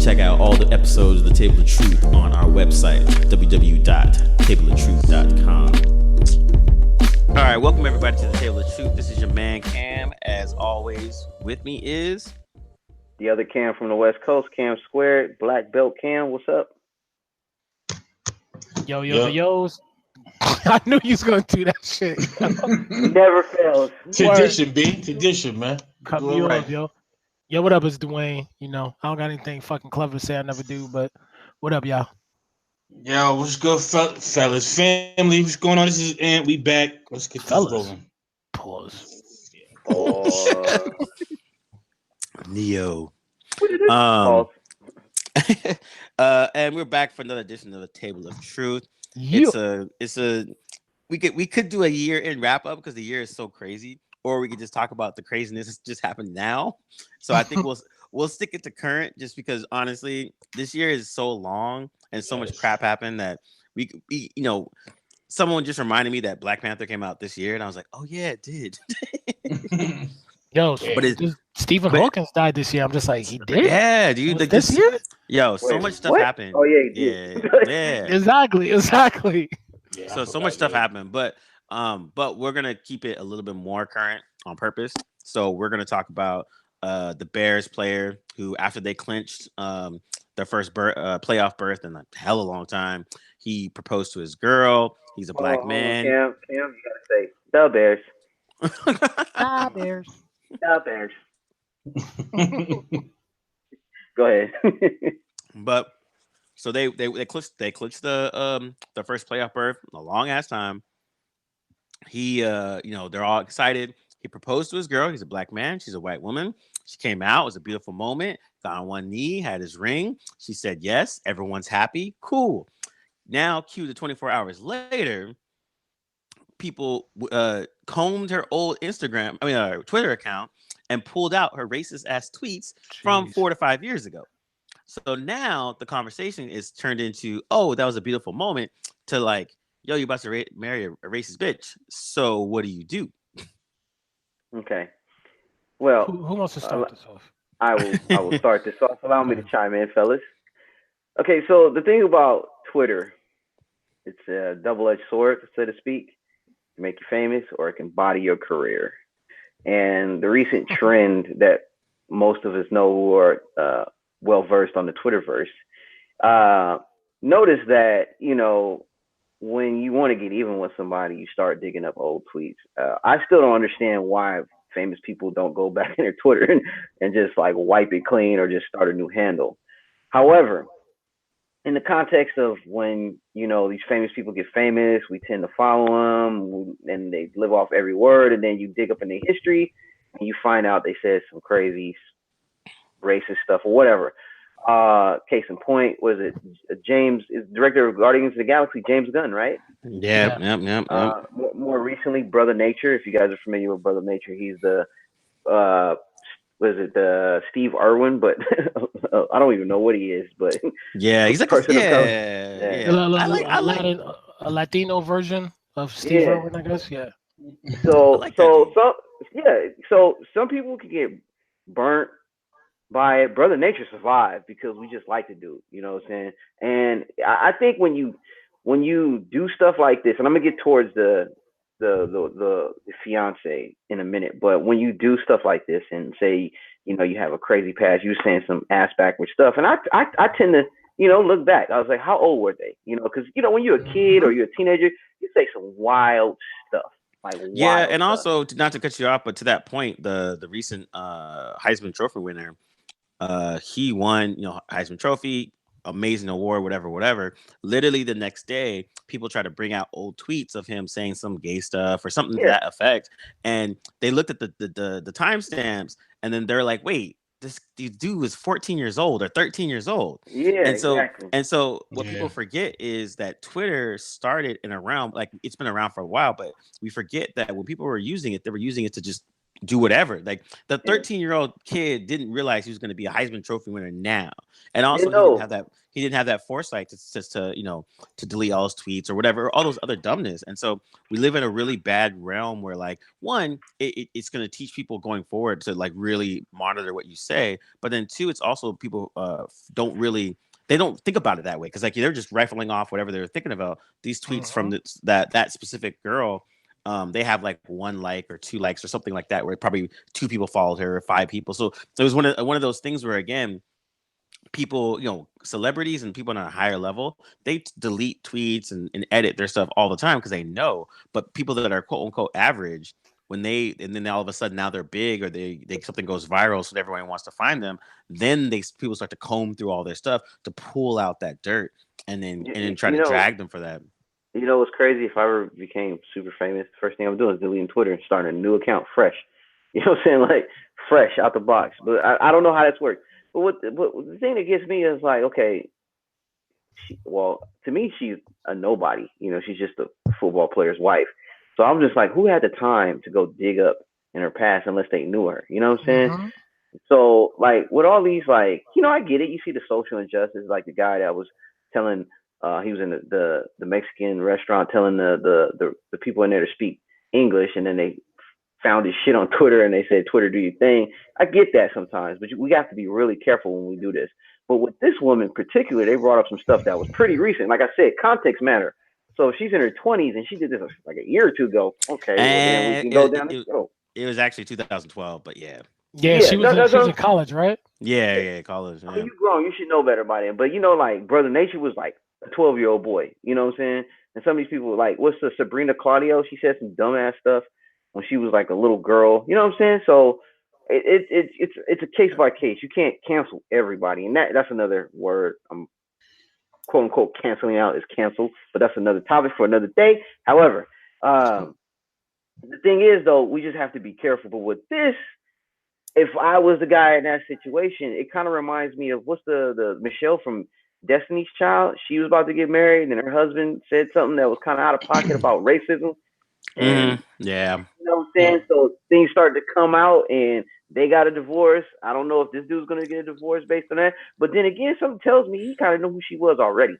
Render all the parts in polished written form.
check out all the episodes of The Table of Truth on our website, www.tableoftruth.com. All right, welcome everybody to The Table of Truth. This is your man Cam. As always, with me is the other Cam from the West Coast, Cam Squared, Black Belt Cam. What's up? Yo. I knew you was gonna do that shit. Never fails. Tradition, B. Tradition, man. Cut me off, yo. Yo, what up? It's Dwayne. You know, I don't got anything fucking clever to say. I never do, but what up, y'all? Yo, what's good, fellas? Family, what's going on? This is Ant. We back. Let's get this rolling. Pause. Neo. And we're back for another edition of The Table of Truth. Yeah. We could do a year-end wrap-up because the year is so crazy, or we could just talk about the craziness that just happened now. So I think we'll stick it to current, just because honestly, this year is so long and so much crap happened that we someone just reminded me that Black Panther came out this year, and I was like, oh yeah, it did. Yo, Stephen Hawkins died this year. I'm just like, he did? Yeah, dude. Like this year? Yo, so much stuff happened. Oh yeah, he did. Yeah. Exactly. Yeah, so much stuff happened, but we're gonna keep it a little bit more current on purpose. So we're gonna talk about the Bears player who, after they clinched their first playoff berth in a hell of a long time, he proposed to his girl. He's a black man. Cam, you gotta say the Bears. The Bears. The Bears. Go ahead. But so they clinched the first playoff berth in a long ass time. He they're all excited. He proposed to his girl. He's a black man. She's a white woman. She came out. It was a beautiful moment. Got on one knee, had his ring. She said yes. Everyone's happy. Cool. Now, cue to 24 hours later, people combed her old Twitter account and pulled out her racist ass tweets from 4 to 5 years ago. So now the conversation is turned into, oh, that was a beautiful moment, to like, yo, you about to marry a racist bitch. So what do you do? Okay. Well, who wants to start this off? I will start this off. Allow me to chime in, fellas. Okay, so the thing about Twitter, it's a double-edged sword, so to speak. It can make you famous, or it can body your career. And the recent trend that most of us know who are well-versed on the Twitterverse, notice that, when you want to get even with somebody, you start digging up old tweets. I still don't understand why famous people don't go back in their Twitter and just like wipe it clean or just start a new handle. However, in the context of when, these famous people get famous, we tend to follow them and they live off every word. And then you dig up in their history and you find out they said some crazy racist stuff or whatever. Case in point, was it James, is director of Guardians of the Galaxy, James Gunn, right? Yep. More recently, Brother Nature. If you guys are familiar with Brother Nature, he's the Steve Irwin, but I don't even know what he is. But yeah, he's like a Latino version of Steve Irwin, I guess. Yeah. So some people can get burnt by it. Brother Nature survived because we just like to do it, you know what I'm saying? And I think when you do stuff like this, and I'm gonna get towards the fiance in a minute, but when you do stuff like this and say, you have a crazy past, you saying some ass backward stuff, and I tend to, look back. I was like, how old were they? Because when you're a kid or you're a teenager, you say some wild stuff. And also, not to cut you off, but to that point, the recent Heisman Trophy winner, he won, Heisman Trophy, amazing award, whatever. Literally the next day, people try to bring out old tweets of him saying some gay stuff or something to that effect, and they looked at the timestamps, and then they're like, wait, this dude was 14 years old or 13 years old. Yeah, and so exactly. And so what people forget is that Twitter started in around, like, it's been around for a while, but we forget that when people were using it, they were using it to just do whatever. Like the 13-year-old kid didn't realize he was going to be a Heisman Trophy winner now, and also Didn't know. he didn't have that foresight to to delete all his tweets or whatever, all those other dumbness. And so we live in a really bad realm where like one, it's going to teach people going forward to like really monitor what you say, but then two, it's also people don't really. They don't think about it that way because like they're just rifling off whatever they're thinking about. These tweets from that specific girl, they have like 1 like or 2 likes or something like that, where probably 2 people followed her or 5 people. So it was one of those things where again, people, celebrities and people on a higher level, they delete tweets and edit their stuff all the time because they know. But people that are quote unquote average, when and then all of a sudden now they're big or they something goes viral, so everyone wants to find them. Then people start to comb through all their stuff to pull out that dirt and then try to drag them for that. You know what's crazy? If I ever became super famous, the first thing I'm doing is deleting Twitter and starting a new account fresh. You know what I'm saying? Like fresh out the box. But I don't know how that's worked. But the thing that gets me is like, okay, to me, she's a nobody. She's just a football player's wife. So I'm just like, who had the time to go dig up in her past unless they knew her? You know what I'm saying? Mm-hmm. So like with all these, like, I get it. You see the social injustice, like the guy that was telling, he was in the Mexican restaurant telling the people in there to speak English, and then they found his shit on Twitter and they said, Twitter, do your thing. I get that sometimes, but we have to be really careful when we do this. But with this woman in particular, they brought up some stuff that was pretty recent. Like I said, context matter. So if she's in her 20s and she did this like a year or two ago, okay, well, then we can go down this road. It was actually 2012, but yeah. Yeah, she was in college, right? Yeah, college. Yeah. I mean, you grown, you should know better by then. But like Brother Nature was like a 12-year-old boy. You know what I'm saying? And some of these people, like, what's the Sabrina Claudio? She said some dumbass stuff when she was like a little girl. You know what I'm saying? So it's a case by case. You can't cancel everybody, and that's another word I'm quote unquote canceling out is cancel, but that's another topic for another day. However, the thing is though, we just have to be careful. But with this, if I was the guy in that situation, it kind of reminds me of what's the Michelle from Destiny's Child. She was about to get married, and then her husband said something that was kind of out of pocket about racism. And yeah, you know what I'm saying? So things started to come out and they got a divorce. I don't know if this dude's gonna get a divorce based on that. But then again, something tells me he kind of knew who she was already.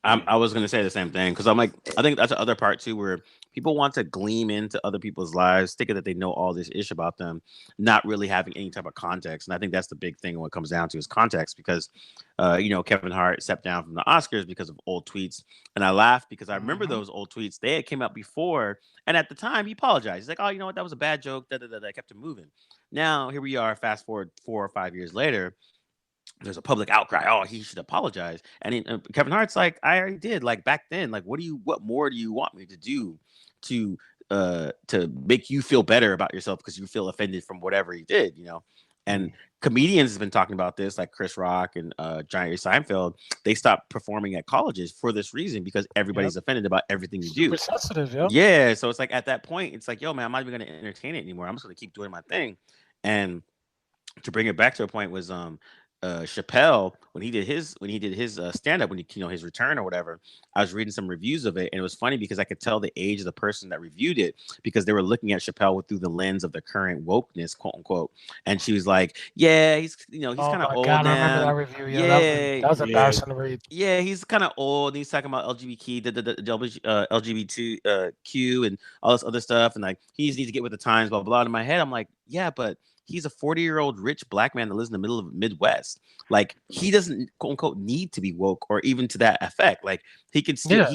I was gonna say the same thing because I'm like, I think that's the other part too, where people want to gleam into other people's lives, thinking that they know all this ish about them, not really having any type of context. And I think that's the big thing when it comes down to is context, because Kevin Hart stepped down from the Oscars because of old tweets, and I laughed because I remember those old tweets. They had came out before, and at the time he apologized. He's like, "Oh, you know what? That was a bad joke." I kept it moving. Now here we are, fast forward 4 or 5 years later. There's a public outcry. Oh, he should apologize. And Kevin Hart's like, I already did. Like back then, like, what more do you want me to do to make you feel better about yourself because you feel offended from whatever he did, And comedians have been talking about this, like Chris Rock and Jerry Seinfeld. They stopped performing at colleges for this reason because everybody's offended about everything you do. Super sensitive, yeah. So it's like at that point, it's like, yo, man, I'm not even going to entertain it anymore. I'm just going to keep doing my thing. And to bring it back to a point was Chappelle when he did his stand up, when his return or whatever. I was reading some reviews of it, and it was funny because I could tell the age of the person that reviewed it because they were looking at Chappelle through the lens of the current wokeness, quote unquote. And she was like, "Yeah, he's he's kind of old now." I remember that review. Yeah, that was embarrassing to read. Yeah, he's kind of old. And he's talking about LGBTQ and all this other stuff, and like he needs to get with the times, blah blah. In my head, I'm like, yeah, but he's a 40-year-old rich black man that lives in the middle of the Midwest. Like he doesn't quote unquote need to be woke or even to that effect. Like he can still,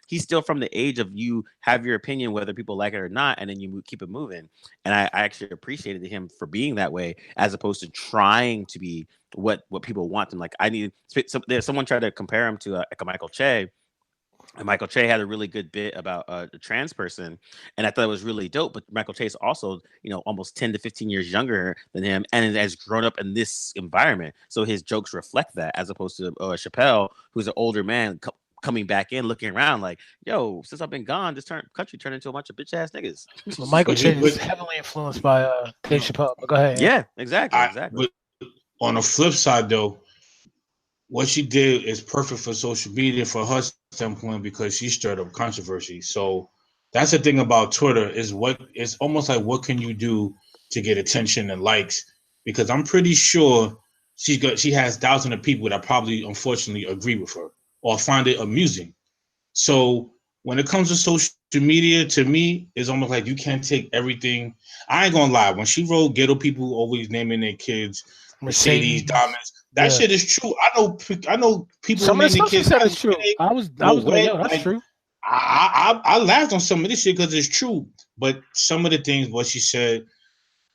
he's still from the age of you have your opinion, whether people like it or not. And then you keep it moving. And I actually appreciated him for being that way, as opposed to trying to be what people want him. Like someone tried to compare him to like a Michael Che. And Michael Che had a really good bit about a trans person, and I thought it was really dope. But Michael Che is also, almost 10 to 15 years younger than him, and has grown up in this environment. So his jokes reflect that, as opposed to Chappelle, who's an older man coming back in, looking around like, "Yo, since I've been gone, this country turned into a bunch of bitch ass niggas." Well, Michael Che is heavily influenced by Dave Chappelle. But go ahead. Yeah, exactly. But on the flip side, though, what she did is perfect for social media for her standpoint because she stirred up controversy. So that's the thing about Twitter is it's almost like what can you do to get attention and likes, because I'm pretty sure she has thousands of people that probably unfortunately agree with her or find it amusing. So when it comes to social media, to me, it's almost like you can't take everything. I ain't gonna lie. When she wrote "Ghetto people always naming their kids Mercedes, diamonds," that shit is true. I know people who Some of the name their stuff she kids. said is true. I was like, yo, that's true. I laughed on some of this shit because it's true, but some of the things what she said,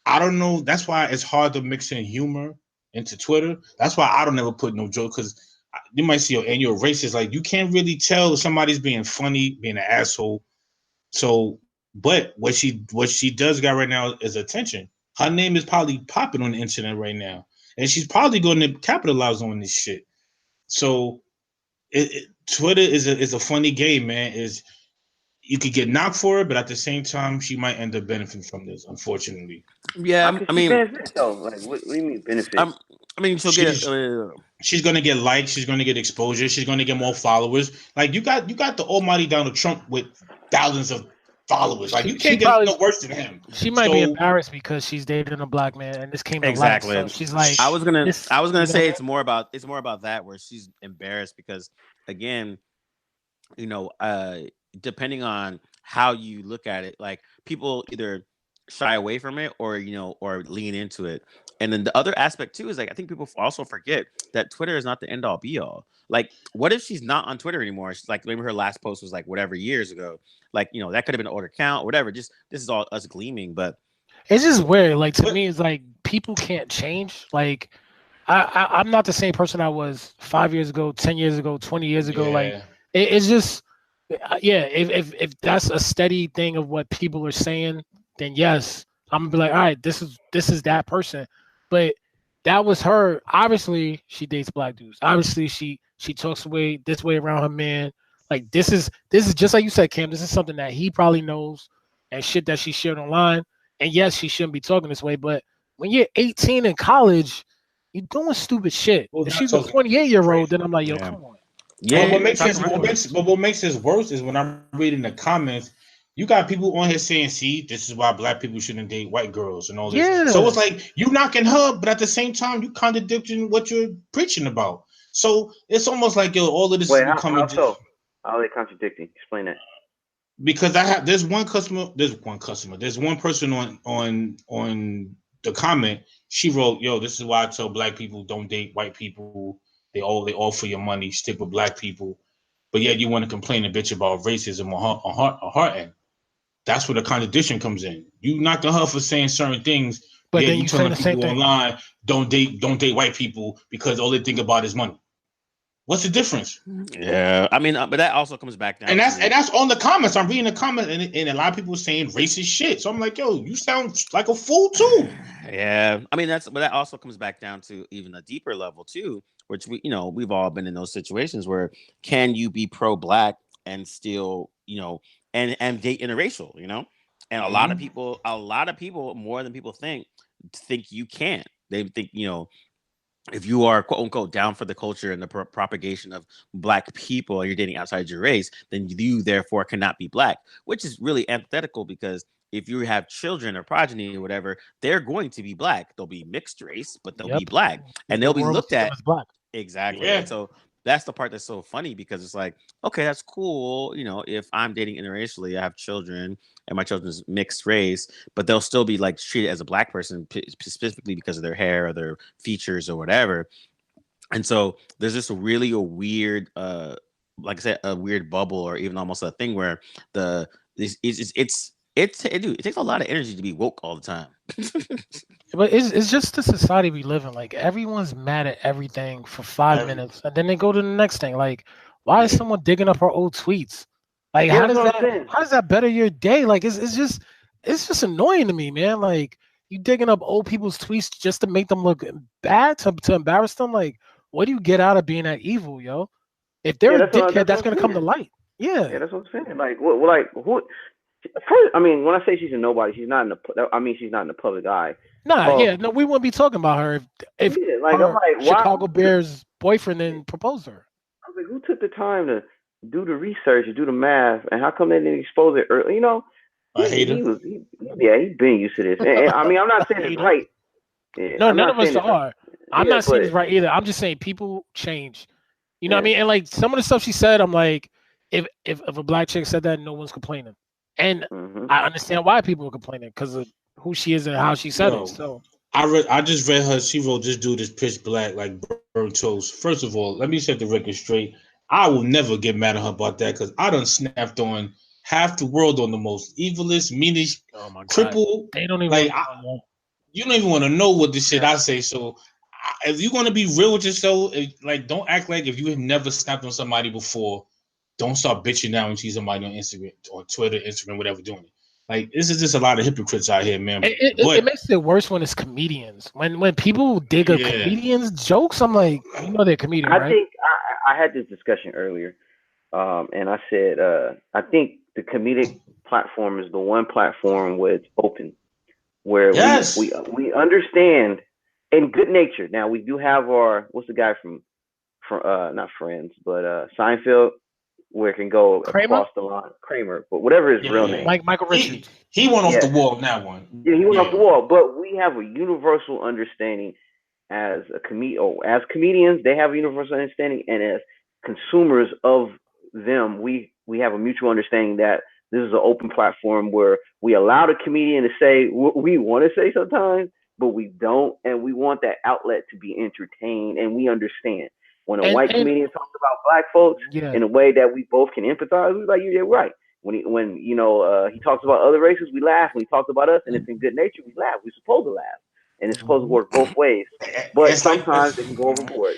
I don't know. That's why it's hard to mix in humor into Twitter. That's why I don't ever put no joke, because you might see, and you're a racist. Like, you can't really tell if somebody's being funny, being an asshole. So, but what she does got right now is attention. Her name is probably popping on the internet right now, and she's probably going to capitalize on this shit. So, Twitter is a funny game, man. Is you could get knocked for it, but at the same time, she might end up benefiting from this, unfortunately. Yeah, How could she benefit though? Like, what do you mean benefit? I mean, she'll get. She's gonna get likes. She's gonna get exposure. She's gonna get more followers. Like, you got the almighty Donald Trump with thousands of followers. Like, you can't get no worse than him. She might be embarrassed because she's dating a black man, and this came to light. So she's like, I was gonna say it's more about that, where she's embarrassed because, again, you know, depending on how you look at it, like, people either shy away from it or, you know, or lean into it. And then the other aspect too is, like, I think people also forget that Twitter is not the end all be all. Like, what if she's not on Twitter anymore? She's like, maybe her last post was like whatever years ago. Like, you know, that could have been an older account or whatever. Just, this is all us gleaming, but it's just weird. Like, to me, it's like people can't change. Like, I'm not the same person I was 5 years ago, 10 years ago, 20 years ago. Like, it's just, if that's a steady thing of what people are saying, then yes, I'm gonna be like, all right, this is that person. But that was her. Obviously, she dates black dudes. Obviously, she talks this way around her man. Like, this is just like you said, Cam. This is something that he probably knows, and shit that she shared online. And yes, she shouldn't be talking this way. But when you're 18 in college, you're doing stupid shit. If she's a 28-year-old, then I'm like, yo, come on. Yeah. What makes this worse is when I'm reading the comments, you got people on here saying, "See, this is why black people shouldn't date white girls and all this." Yeah. So it's like, you knocking her, but at the same time, you contradicting what you're preaching about. So it's almost like, yo, all of this is becoming. How are they contradicting? Explain that. Because there's one person on the comment. She wrote, "Yo, this is why I tell black people don't date white people. They all for your money. Stick with black people." But yet you want to complain a bitch about racism on her end. That's where the contradiction comes in. You knocked her for saying certain things, but then you telling people online, don't date white people because all they think about is money. What's the difference? Yeah, I mean, but that also comes back down. And that's on the comments. I'm reading the comments, and a lot of people saying racist shit. So I'm like, yo, you sound like a fool too. Yeah, I mean, but that also comes back down to even a deeper level too, which we've all been in those situations where, can you be pro-black and still, and date interracial, and a lot of people more than people think you can't. They think, if you are quote unquote down for the culture and the propagation of black people and you're dating outside your race, then you therefore cannot be black, which is really antithetical, because if you have children or progeny or whatever, they're going to be black. They'll be mixed race, but they'll be black, and they'll be looked at as black. Exactly. Yeah. And so that's the part that's so funny, because it's like, okay, that's cool. If I'm dating interracially, I have children and my children's mixed race, but they'll still be like treated as a black person, specifically because of their hair or their features or whatever. And so there's just a weird, like I said, a weird bubble, or even almost a thing where it takes a lot of energy to be woke all the time. But it's just the society we live in. Like, everyone's mad at everything for 5 minutes, and then they go to the next thing. Like, why is someone digging up her old tweets? Like, how does that better your day? Like, it's just annoying to me, man. Like, you digging up old people's tweets just to make them look bad, to embarrass them. Like, what do you get out of being that evil, yo? If they're a dickhead, that's gonna come to light. Yeah, that's what I'm saying. Like, who? First, I mean, when I say she's a nobody, she's not in the public eye. No, we wouldn't be talking about her if Chicago Bears boyfriend then proposed to her. I was like, who took the time to do the research, to do the math, and how come they didn't expose it early? A hater. He's been used to this. And, I mean, I'm not saying it's right. Yeah, No, I'm none not of us saying it's are. I'm yeah, not saying but it's right either. I'm just saying people change. You know what I yeah. mean? And like some of the stuff she said, I'm like, if a black chick said that, no one's complaining. And Hmm. I understand why people are complaining because of who she is and how she said it. Yo, So I just read her. She wrote, "This dude is pitch black, like burnt toast." First of all, let me set the record straight. I will never get mad at her about that because I done snapped on half the world on the most evilest, meanest, oh my god, cripple. they don't even Like want to know. you don't even want to know what the shit I say. So if you're gonna be real with yourself, like don't act like if you have never snapped on somebody before, don't start bitching now and see somebody on Instagram or Twitter, Instagram, whatever doing it. Like this is just a lot of hypocrites out here, man. It But makes it worse when it's comedians. When people dig a yeah, comedian's jokes, I'm like, you know they're a comedian, I right? think I had this discussion earlier, and I said I think the comedic platform is the one platform where it's open, where yes, we understand in good nature. Now we do have our what's the guy from not Friends, but Seinfeld, where it can go Kramer, across the line, Kramer, but whatever his real yeah. name. Michael He Richards. he went off Yeah, the wall in that one. yeah, he went off Yeah. the wall. But we have a universal understanding as as comedians, they have a universal understanding, and as consumers of them, we have a mutual understanding that this is an open platform where we allow the comedian to say what we want to say sometimes, but we don't, and we want that outlet to be entertained, and we understand. When a white And comedian talks about black folks yeah. in a way that we both can empathize, we're like, you're right. When he talks about other races, we laugh. When he talks about us, and it's in good nature, we laugh. We're supposed to laugh, and it's supposed to Mhm. work both ways. But It's like sometimes they can go overboard.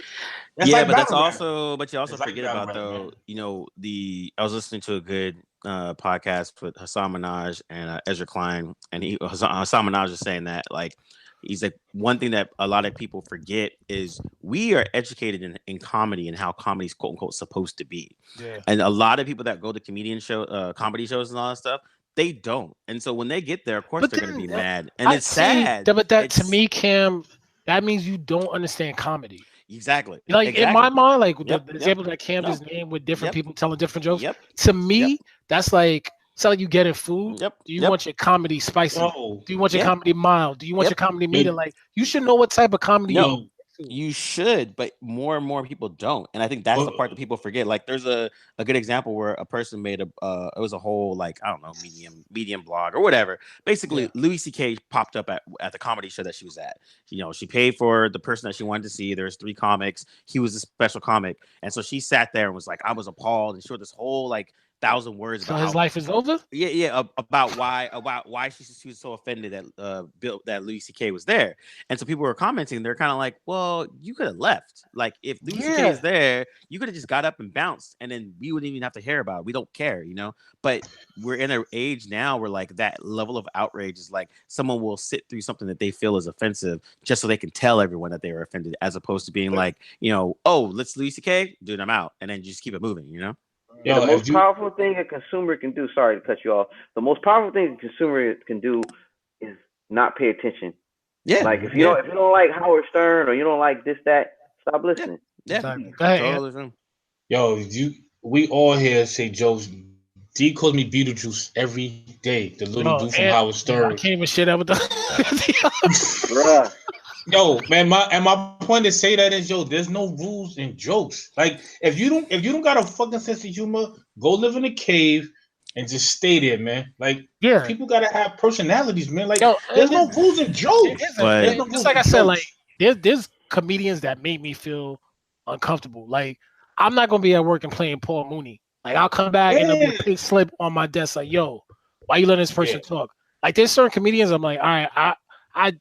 that's Yeah, like but that's battle rap. also, but you also It's like forget battle about rap, though, man. I was listening to a good podcast with Hassan Minaj and Ezra Klein, and Hassan Minaj is saying that like he's like one thing that a lot of people forget is we are educated in comedy and how comedy's quote unquote supposed to be, Yeah. and a lot of people that go to comedy shows and all that stuff, they don't, and so when they get there, of course But they're gonna be then mad, and I it's see sad. that, but that to It's me, Cam, that means you don't understand comedy. exactly, Like in my exactly. mind, like with the Yep, yep. example that Cam No. just named with different Yep. people telling different jokes, Yep. to Yep. me, that's like it's like you getting food. Yep. Do you Yep. want your comedy spicy? Yo, Do you want your Yeah. comedy mild? Do you want your Yep. comedy yo, medium? Like you should know what type of comedy you're No, going yo, to. you should, but more and more people don't. And I think that's but the part that people forget. Like there's a good example where a person made it was a whole like I don't know, medium blog or whatever. Yeah. Basically, Louis C.K. popped up at the comedy show that she was at. She paid for the person that she wanted to see. There's three comics. He was a special comic. And so she sat there and was like, I was appalled and showed this whole like 1,000 words So about his how life is over. about why she was so offended that that Louis C.K. was there, and so people were commenting. They're kind of like, "Well, you could have left. Like if Louis C.K. is Yeah. there, you could have just got up and bounced, and then we wouldn't even have to hear about it. We don't care. But we're in an age now where like that level of outrage is like someone will sit through something that they feel is offensive just so they can tell everyone that they were offended, as opposed to being like, oh, let's Louis C.K. dude, I'm out, and then just keep it moving. Yeah, the yo, most if you powerful thing a consumer can do. Sorry to cut you off. The most powerful thing a consumer can do is not pay attention. Yeah, Like Mhm. yeah, if you don't like Howard Stern or you don't like this that, stop yeah, listening. yeah. Exactly. Leave. Go ahead, Ant. Totally. Fine. yo, we all here say jokes. D calls me Beetlejuice every day. The little Yo, dude from Ant. Howard Yo, I Stern. can't even shit out with the. Bruh. Yo, man, my point to say that is, yo, there's no rules in jokes. Like if you don't got a fucking sense of humor, go live in a cave and just stay there, man. Like Yeah. people gotta have personalities, man. Like Yo, there's no rules in it jokes. isn't. There's But no Just rules like in I said, like jokes. there's comedians that make me feel uncomfortable. Like I'm not gonna be at work and playing Paul Mooney. Like I'll come back and there'll be a Yeah, pink slip on my desk. Like, yo, why you letting this yeah. person talk? Like there's certain comedians I'm like, all right, I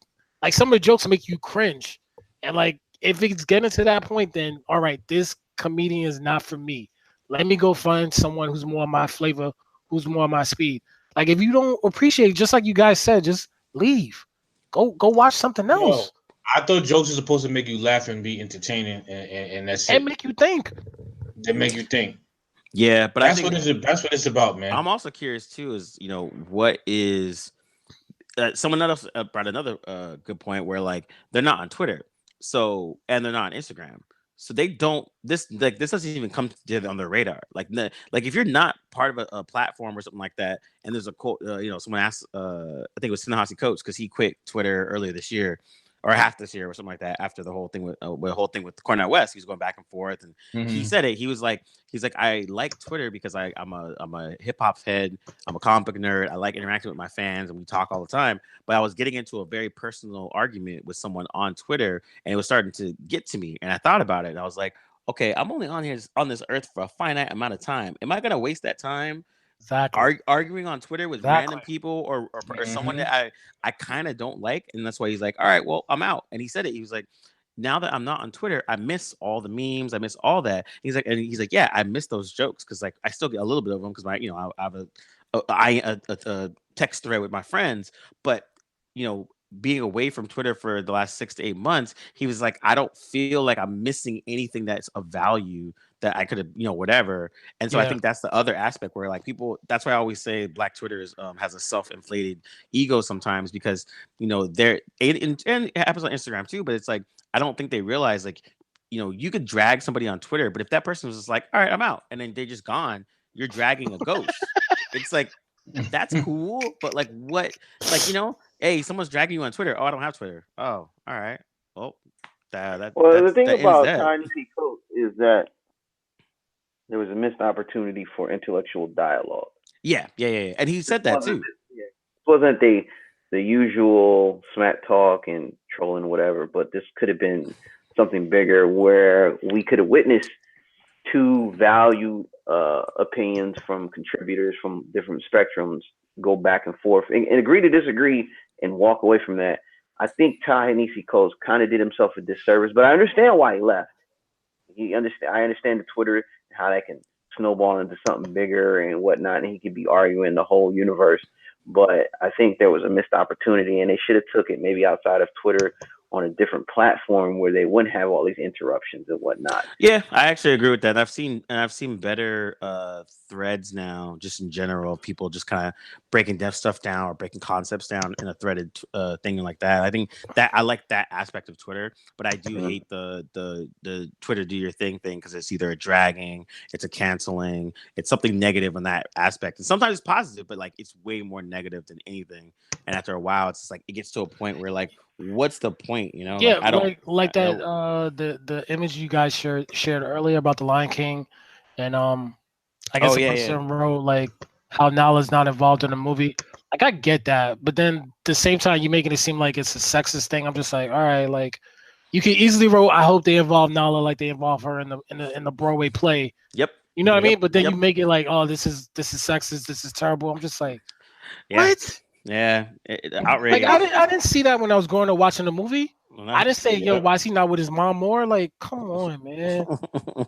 like some of the jokes make you cringe, and like if it's getting to that point, then all right, this comedian is not for me. Let me go find someone who's more my flavor, who's more my speed. Like if you don't appreciate, it, just like you guys said, just leave. Go watch something Yo, else I thought jokes are supposed to make you laugh and be entertaining, and that's and it. make you think. They make you think. yeah, but I That's think what it's about, man. I'm also curious too. Is what is someone else brought another good point where like they're not on Twitter, so and they're not on Instagram. So they don't this doesn't even come on their radar. Like if you're not part of a platform or something like that, and there's a quote, someone asked, I think it was Tanahasi Coates because he quit Twitter earlier this year or half this year or something like that after the whole thing with Cornel West. He was going back and forth, and he said it. He's like I like Twitter because I'm a hip hop head. I'm a comic book nerd. I like interacting with my fans, and we talk all the time. But I was getting into a very personal argument with someone on Twitter, and it was starting to get to me. And I thought about it, and I was like, okay, I'm only on this earth for a finite amount of time. Am I gonna waste that time arguing on Twitter with random people or someone that I kind of don't like? And that's why he's like, all right, well, I'm out. And he said it. He was like, now that I'm not on Twitter, I miss all the memes. I miss all that. He's like, yeah, I miss those jokes because like I still get a little bit of them because I have a text thread with my friends, but being away from Twitter for the last 6 to 8 months, he was like, I don't feel like I'm missing anything that's of value that I could have, whatever. And so I think that's the other aspect where like people, that's why I always say Black Twitter has a self-inflated ego sometimes because, they're, and it happens on Instagram too, but it's like, I don't think they realize like, you could drag somebody on Twitter, but if that person was just like, all right, I'm out, and then they're just gone, you're dragging a ghost. It's like, that's cool, but like what, like, hey, someone's dragging you on Twitter. Oh, I don't have Twitter. Oh, all right. Well, the thing about Ta-Nehisi Coates is that there was a missed opportunity for intellectual dialogue. Yeah. And he said that too. It wasn't the usual smack talk and trolling, whatever, but this could have been something bigger where we could have witnessed two valued opinions from contributors from different spectrums go back and forth and agree to disagree and walk away from that. I think Ta-Nehisi Coates kind of did himself a disservice, but I understand why he left. I understand the Twitter, how that can snowball into something bigger and whatnot, and he could be arguing the whole universe. But I think there was a missed opportunity, and they should have took it maybe outside of Twitter on a different platform where they wouldn't have all these interruptions and whatnot. Yeah, I actually agree with that. I've seen better threads now, just in general, people just kind of breaking stuff down or breaking concepts down in a threaded thing like that. I think that I like that aspect of Twitter, but I do hate the Twitter do your thing because it's either a dragging, it's a canceling, it's something negative on that aspect, and sometimes it's positive, but like it's way more negative than anything. And after a while, it's just like it gets to a point where like, what's the point? Yeah, like, I don't like that. The image you guys shared earlier about the Lion King, and I guess the person wrote like how Nala's not involved in the movie. Like I get that, but then at the same time you making it seem like it's a sexist thing. I'm just like, all right, like you can easily wrote, I hope they involve Nala like they involve her in the Broadway play. Yep. You know what I mean? But then you make it like, oh, this is sexist. This is terrible. I'm just like, what? Yeah, outrageous. Like I didn't see that when I was going to watching the movie. I didn't say, yo, why is he not with his mom more? Like, come on, man.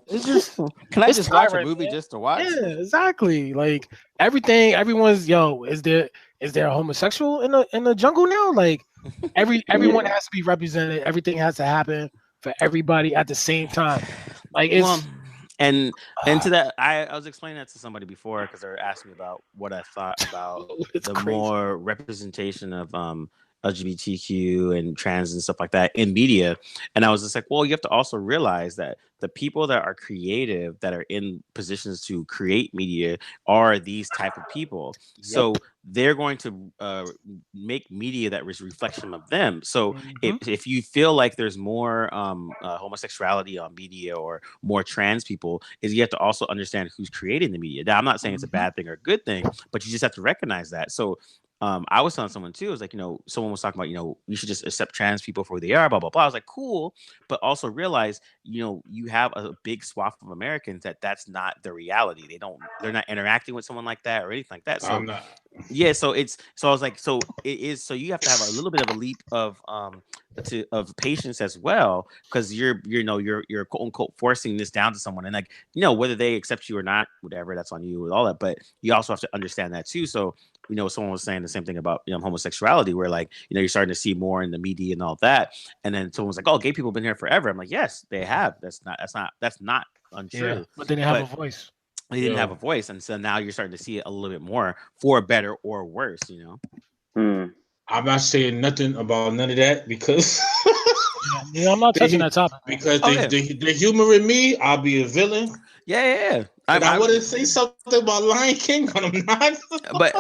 It's just can I just watch a movie just to watch? Yeah, exactly. Like everyone's is there a homosexual in the jungle now? Like everyone has to be represented. Everything has to happen for everybody at the same time. Like it's and to that, I was explaining that to somebody before because they were asking me about what I thought about the more representation of LGBTQ and trans and stuff like that in media. And I was just like, well, you have to also realize that the people that are creative, that are in positions to create media, are these type of people. Yep. So they're going to make media that is a reflection of them. So if you feel like there's more homosexuality on media or more trans people, is you have to also understand who's creating the media. Now, I'm not saying it's a bad thing or a good thing, but you just have to recognize that. So I was telling someone too, it was like, someone was talking about, you should just accept trans people for who they are, blah, blah, blah. I was like, cool. But also realize, you have a big swath of Americans that's not the reality. They're not interacting with someone like that or anything like that. So yeah, so I was like, so it is, so you have to have a little bit of a leap of patience as well, because you're quote unquote forcing this down to someone, and like, whether they accept you or not, whatever, that's on you with all that. But you also have to understand that too. So someone was saying the same thing about homosexuality, where like you're starting to see more in the media and all that, and then someone was like, oh, gay people have been here forever. I'm like, yes, they have. That's not untrue. Yeah, but they didn't have a voice. They didn't have a voice, and so now you're starting to see it a little bit more, for better or worse. I'm not saying nothing about none of that because Yeah, I'm not touching that topic. Because Oh, yeah. the humor in me, I'll be a villain. Yeah. And I want to say something about Lion King, but I'm not.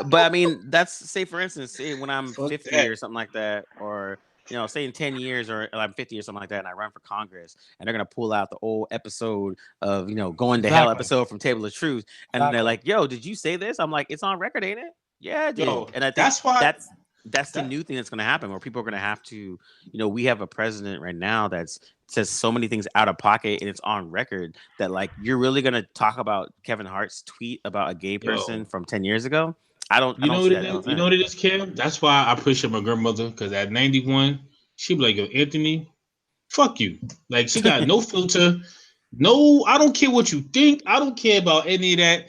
But I mean, that's say for instance, say when I'm Fuck 50 that. or something like that, or say in 10 years or I'm 50 or something like that, and I run for Congress, and they're gonna pull out the old episode of going to hell Exactly. episode from Table of Truth, and they're Exactly. like, "Yo, did you say this?" I'm like, "It's on record, ain't it?" Yeah, I did, Yo, and I think that's why. that's the That, new thing that's gonna happen, where people are gonna have to, we have a president right now that's says so many things out of pocket and it's on record that like you're really gonna talk about Kevin Hart's tweet about a gay person yo, from 10 years ago. I you know don't what see it that is? ever You know saying. what it is, Kim? That's why I appreciate my grandmother, because at 91, she be like, yo, Anthony, fuck you. Like, she got no filter. No, I don't care what you think. I don't care about any of that.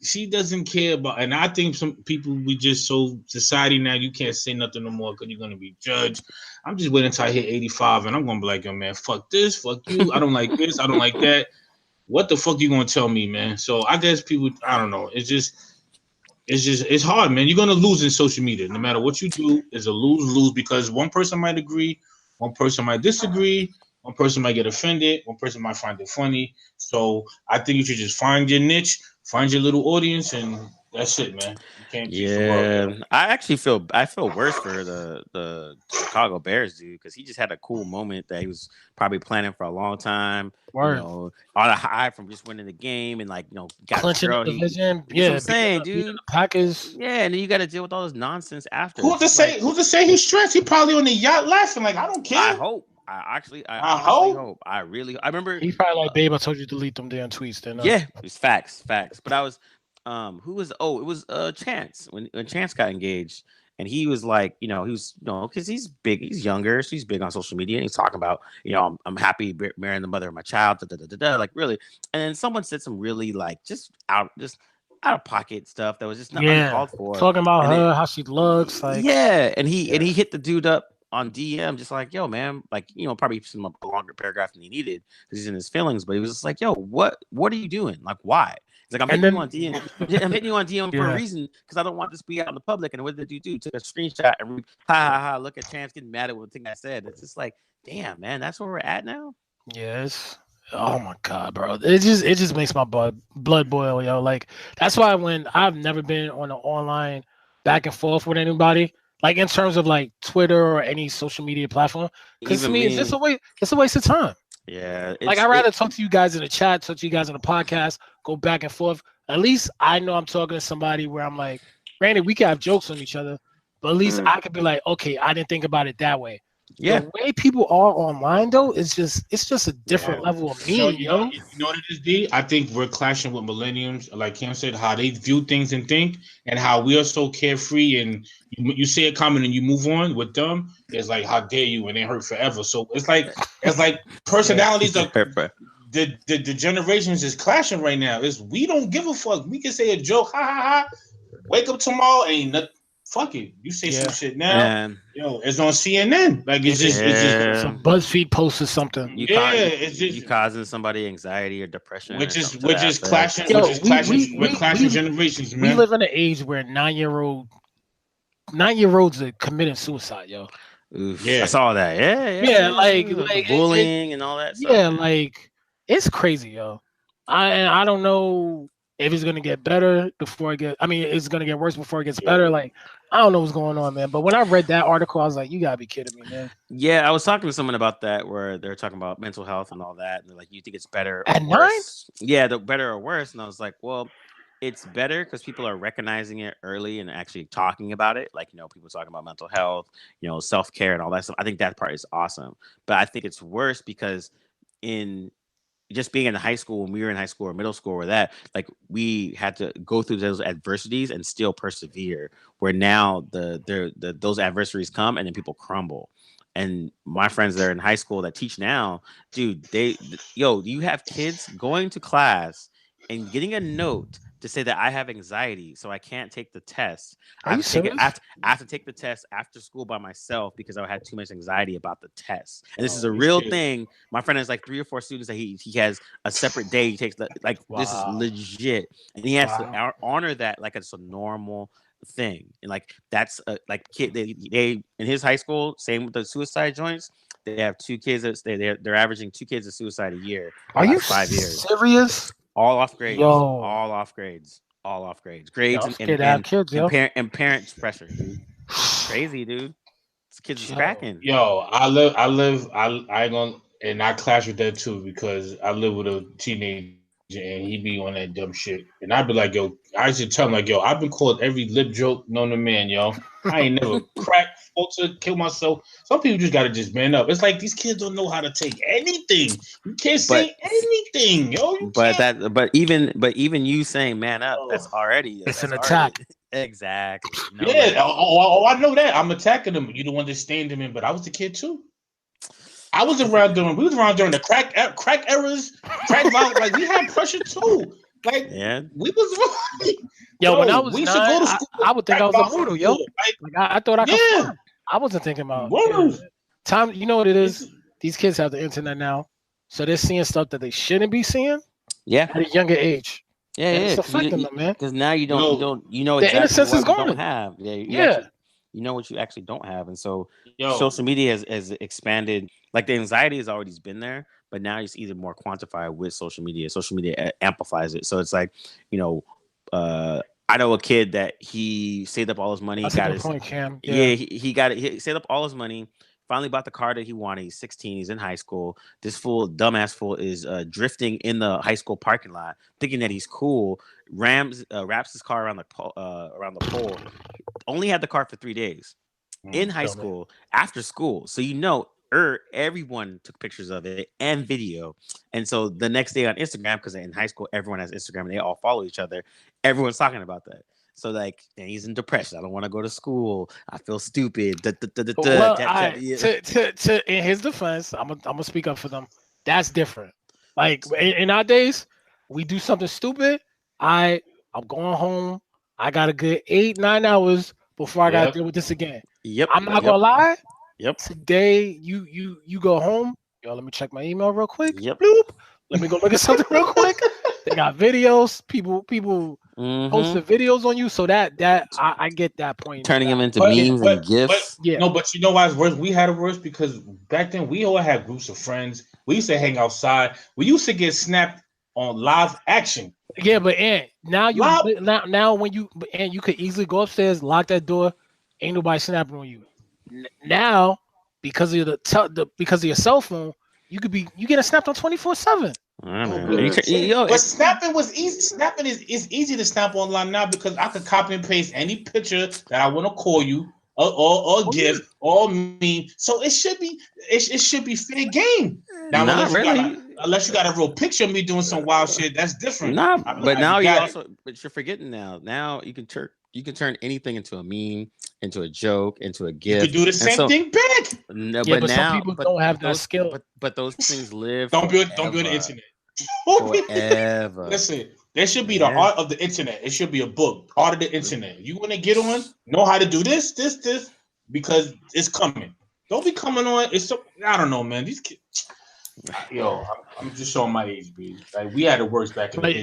She doesn't care about, and I think some people, we just so society now, you can't say nothing no more because you're gonna be judged. I'm just waiting until I hit 85, and I'm gonna be like, yo, man, fuck this, fuck you. I don't like this, I don't like that. What the fuck you gonna tell me, man? So I guess people, I don't know. It's hard, man. You're gonna lose in social media. No matter what you do, it's a lose-lose, because one person might agree, one person might disagree, one person might get offended, one person might find it funny. So I think you should just find your niche, find your little audience, and that's it, man. You can't change the world, Yeah, yo. I feel worse for the Chicago Bears dude because he just had a cool moment that he was probably planning for a long time. Word. On a high from just winning the game and like got his Clinching the girl. division. That's what Yeah, I'm saying, beating dude. the Packers. Yeah, and then you got to deal with all this nonsense after. Who's It's to just like say? Who's to say he's stressed? He probably on the yacht laughing like, I don't I care. hope. I I honestly hope. hope. I remember. He's probably like, babe, I told you to delete them damn tweets. Then Yeah, it's facts. But I was, who was? Oh, it was Chance when Chance got engaged, and he was like, he was, because he's big, he's younger, so he's big on social media, and he's talking about, I'm happy marrying the mother of my child, like really, and then someone said some really like just out of pocket stuff that was just not yeah, uncalled for, talking about and then her, how she looks, like yeah, and yeah, he hit the dude up on DM, just like, yo, man, like, probably some a longer paragraph than he needed because he's in his feelings, but he was just like, yo, what are you doing? Like, why? He's like, I'm and hitting you then on DM. I'm hitting you on DM for a yeah, reason because I don't want this to be out in the public. And what did you do? Took a screenshot and ha ha ha. Look at Chance getting mad at what thing I said. It's just like, damn, man, that's where we're at now. yes. Oh my god, bro! It just makes my blood boil, yo. Like that's why when I've never been on an online back and forth with anybody, like in terms of like Twitter or any social media platform, because to Even me it's just me, it's a waste of time. yeah, Like I'd rather talk to you guys in the chat, talk to you guys in the podcast, go back and forth. At least I know I'm talking to somebody where I'm like, granted, we can have jokes on each other, but at least I could be like, okay, I didn't think about it that way. yeah, The way people are online though, it's just a Yeah. different level of You know, mean, you know, yo. you know what it is, D? I think we're clashing with millenniums, like Kim said, how they view things and think, and how we are so carefree, and you say a comment and you move on. With them, it's like, how dare you, and they hurt forever. So it's like Yeah. personalities are the generations is clashing right now. Is we don't give a fuck. We can say a joke, ha ha ha. Wake up tomorrow, ain't nothing. Fuck it. You say some Yeah. shit now, and yo, it's on CNN. Like It is. it's just Some yeah, BuzzFeed post or something. yeah, it's you just causing somebody anxiety or depression or something to which that is effect. clashing, Yo, we're clashing generations, we man. live in an age where 9-year olds are committing suicide, yo. Oof, I Yeah, saw that. Yeah, The bullying and all that stuff. yeah, like it's crazy, yo. I don't know if it's gonna get better before it get. I mean, it's gonna get worse before it gets yeah. better. Like I don't know what's going on, man. But when I read that article, I was like, you gotta be kidding me, man. Yeah, I was talking to someone about that where they're talking about mental health and all that. And they're like, you think it's better or At 9? worse? Yeah, the better or worse. And I was like, well, it's better because people are recognizing it early and actually talking about it. Like, people talking about mental health, self care and all that stuff. I think that part is awesome. But I think it's worse because in just being in high school, when we were in high school or middle school or that, like we had to go through those adversities and still persevere. Where now those adversaries come and then people crumble. And my friends that are in high school that teach now, dude, you have kids going to class and getting a note to say that I have anxiety, so I can't take the test. I Are have you to take it. serious? I have to take the test after school by myself because I had too much anxiety about the test. And this is Oh, a these real kids. thing. My friend has like 3 or 4 students that he has a separate day. He takes like this is Wow. legit, and he has to Wow. honor that like it's a normal thing, and like that's like kid. They in his high school, same with the suicide joints. They have 2 kids. They're averaging 2 kids of suicide a year Are the you last 5 years. serious? All off grades. Yo, All off grades. All off grades. yo, Grades I'm scared to have kids, yo. and parents pressure, dude. Crazy, dude. This kids is Yo, cracking. Yo, I ain't gonna, and I clash with that too because I live with a teenager and he be on that dumb shit. And I'd be like, yo, I should tell him, like, yo, I've been called every lip joke known to man, yo. I ain't never cracked, faltered, kill myself. Some people just gotta just man up. It's like these kids don't know how to take anything. You can't say anything, yo. You can't. But even you saying man up, that's already it's that's an attack. exactly. No, Yeah, like, I know that. I'm attacking them. You don't understand them, but I was the kid too. I was around during. We was around during the crack eras, crack violence. Like we had pressure too. Like we was. Yo, when I was we 9, should go to school. I would think I was immortal, yo. Like, I thought I could fly. I wasn't thinking about time. You know what it is? These kids have the internet now, so they're seeing stuff that they shouldn't be seeing. Yeah, at a younger age. Yeah, it's affecting them, man. Because now you know the exactly innocence what is you gone. don't have. You know what you actually don't have, and so social media has expanded. Like the anxiety has always been there, but now it's even more quantified with social media. Social media amplifies it. So it's like, I know a kid that he saved up all his money. That's a good point, Cam. He got it. He saved up all his money. Finally bought the car that he wanted. He's 16. He's in high school. This dumbass fool is drifting in the high school parking lot, thinking that he's cool. Wraps his car around the pole. Only had the car for 3 days in high school after school. So everyone took pictures of it and video. And so the next day on Instagram, because in high school everyone has Instagram and they all follow each other, everyone's talking about that. So like, and he's in depression. I don't want to go to school. I feel stupid. Well, to in his defense, I'm gonna speak up for them. That's different. Like in our days, we do something stupid. I'm going home. I got a good 8-9 hours before I got to deal with this again. Yep. I'm not gonna lie. Yep. Today, you go home. Yo, let me check my email real quick. Yep. Bloop. Let me go look at something real quick. They got videos. People posted videos on you, so that I get that point. Turning them into memes and gifs. But you know why it's worse? We had it worse because back then we all had groups of friends. We used to hang outside. We used to get snapped on live action. Yeah, but now when you could easily go upstairs, lock that door, ain't nobody snapping on you. Now because of because of your cell phone, you getting snapped on 24/7. But snapping was easy. Snapping is easy to snap online now because I could copy and paste any picture that I want to call you or gift or meme. So it should be fair game. Now, unless you got a real picture of me doing some wild shit, that's different. But now you're forgetting now. Now you can turn anything into a meme, into a joke, into a gift. You can do the same thing back. No, but some people don't have that skill. But those things live. Don't be on the internet. Forever. Listen, there should be the art of the internet. It should be a book, art of the internet. You want to get on, know how to do this, because it's coming. Don't be coming on. I don't know, man. These kids. Yo, I'm just showing my age, B. Like we had it worse back in the day.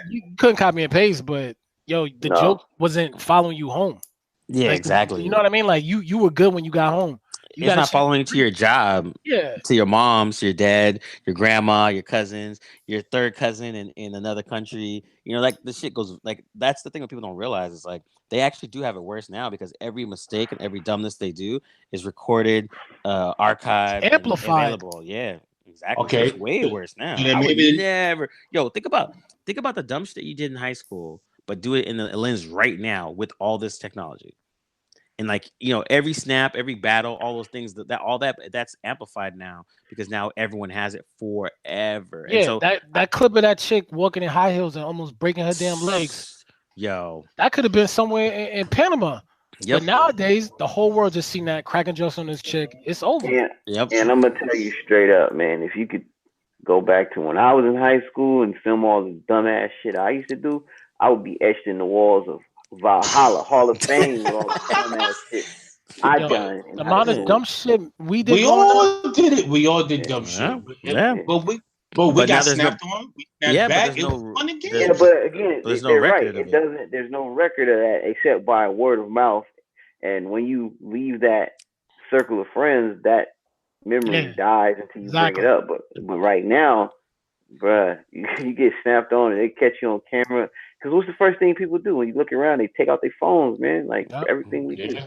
You couldn't copy and paste, but the joke wasn't following you home. Yeah, exactly. You know what I mean? Like you were good when you got home. It's not following you to your job. Yeah. To your moms, your dad, your grandma, your cousins, your third cousin in another country. Like the shit goes like that's the thing that people don't realize is like they actually do have it worse now because every mistake and every dumbness they do is recorded, archived, amplified. And available. Yeah, exactly. Okay. It's way worse now. Yeah, I would never. Think about the dumb shit you did in high school, but do it in the lens right now with all this technology. And every snap, every battle, all those things that's amplified now because now everyone has it forever. Yeah, and so that clip of that chick walking in high heels and almost breaking her damn legs. Yo, that could have been somewhere in Panama. Yep. But nowadays, the whole world just seen that cracking jokes on this chick. It's over. Yeah. Yep. And I'm gonna tell you straight up, man. If you could go back to when I was in high school and film all the dumbass shit I used to do, I would be etched in the walls of Valhalla, Hall of Fame, with all the dumbass shit I done. The amount of dumb shit we did. We all did it. We all did dumb shit. Yeah. But But we But got now there's no, snapped on. We snapped yeah, but back. there's It was no, fun and there's, Yeah, games. but again, there's no they're right. record of It it. doesn't. There's no record of that except by word of mouth. And when you leave that circle of friends, that memory Yeah, dies until you bring it exactly. up. But right now, bruh, you get snapped on and they catch you on camera. Because what's the first thing people do when you look around? They take out their phones, man. Like Yep. everything we do. Yeah.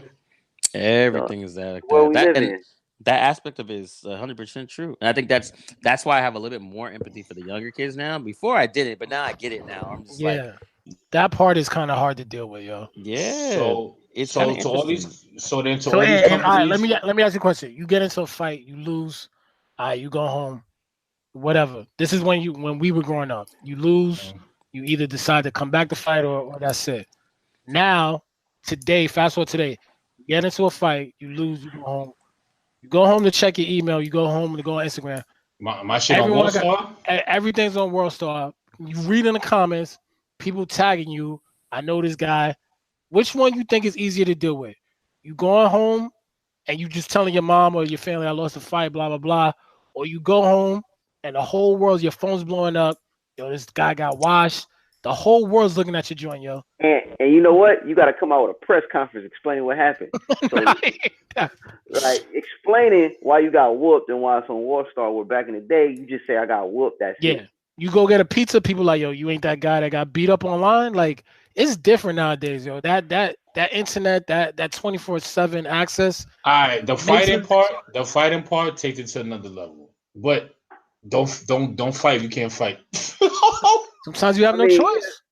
So Everything is that like the world that. we That live and in. that aspect of it is 100% true. And I think that's why I have a little bit more empathy for the younger kids now. Before I didn't, but now I get it. Now I'm just like, Yeah, that part is kind of hard to deal with, yo. yeah, it's kind So of to all interesting. these, so then to So all these and all right, let companies, me let me ask you a question. You get into a fight, you lose. All right, you go home. Whatever. This is when we were growing up. You lose. You either decide to come back to fight or that's it. Now, today, fast forward today, you get into a fight, you lose, you go home. You go home to check your email. You go home to go on Instagram. my shit on Everyone got Worldstar. everything's on World Star. You read in the comments, people tagging you. I know this guy. Which one you think is easier to deal with? You going home and you just telling your mom or your family I lost a fight, blah blah blah, or you go home and the whole world, your phone's blowing up. Yo, this guy got washed. The whole world's looking at your joint, yo. And you know what? You got to come out with a press conference explaining what happened. So like explaining why you got whooped and why it's on War Star. Where back in the day, you just say I got whooped. That's Yeah. it. You go get a pizza, people like, yo, you ain't that guy that got beat up online. Like, it's different nowadays, yo. That internet, that 24/7 access All right, makes it. the fighting part takes it to another level. But don't fight. You can't fight. Sometimes you have I no mean, choice.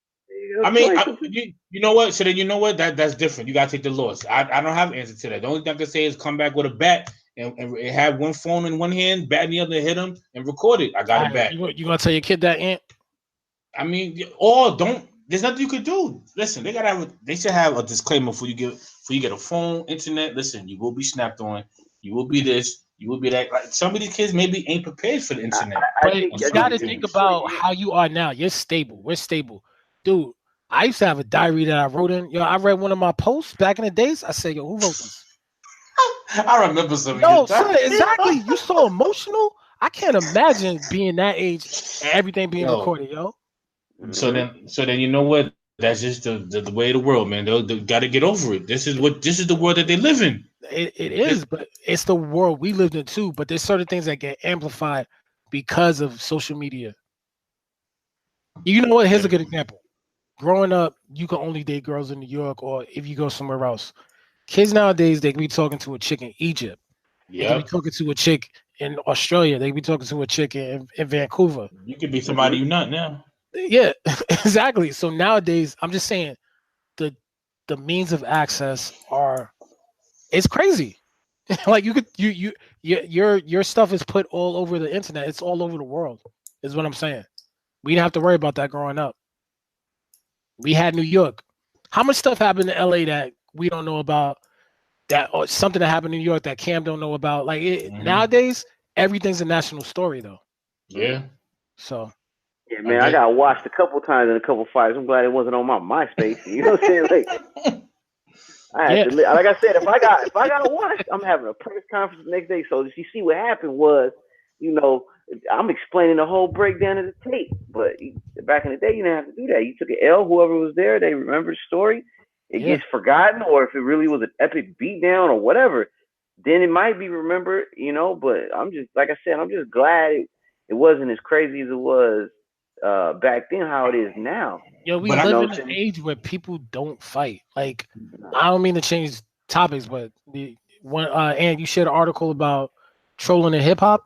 I mean, you know what? So then you know what? That's different. You gotta take the loss. I don't have an answer to that. The only thing I can say is come back with a bat and have one phone in one hand, bat in the other, hit him and record it. I got it back. You gonna tell your kid that, Aunt? I mean, or don't. There's nothing you could do. Listen, they gotta have. They should have a disclaimer before you get a phone, internet. Listen, you will be snapped on. You will be this. You will be that. Like some of these kids maybe ain't prepared for the internet. But think you got to think about how you are now. You're stable. We're stable, dude. I used to have a diary that I wrote in. Yo, I read one of my posts back in the days. I said, yo, who wrote this? I remember some. No, son, exactly. You so emotional. I can't imagine being that age and everything being recorded, yo. So then you know what? That's just the way of the world, man. They got to get over it. This is the world that they live in. It is, but it's the world we lived in too. But there's certain things that get amplified because of social media. You know what? Here's a good example. Growing up, you can only date girls in New York, or if you go somewhere else. Kids nowadays, they can be talking to a chick in Egypt. They can be talking to a chick in Australia. They can be talking to a chick in Vancouver. You could be somebody you're not now. Yeah, exactly. So nowadays, I'm just saying the means of access are it's crazy. Like you could your stuff is put all over the internet. It's all over the world. Is what I'm saying. We didn't have to worry about that growing up. We had New York. How much stuff happened in LA that we don't know about? That or something that happened in New York that Cam don't know about? Like nowadays, everything's a national story though. Yeah. So. Yeah, man, I got watched a couple times in a couple fights. I'm glad it wasn't on my MySpace. You know what I'm saying? Like, I had to, like I said, if I got watched, I'm having a press conference the next day. So you see what happened was, you know, I'm explaining the whole breakdown of the tape. But back in the day, you didn't have to do that. You took an L. Whoever was there, they remember the story. It gets forgotten, or if it really was an epic beatdown or whatever, then it might be remembered. You know, but I'm just like I said, I'm just glad it wasn't as crazy as it was back then how it is now. Yo, we live in an age where people don't fight. Like, I don't mean to change topics, but and you shared an article about trolling in hip hop.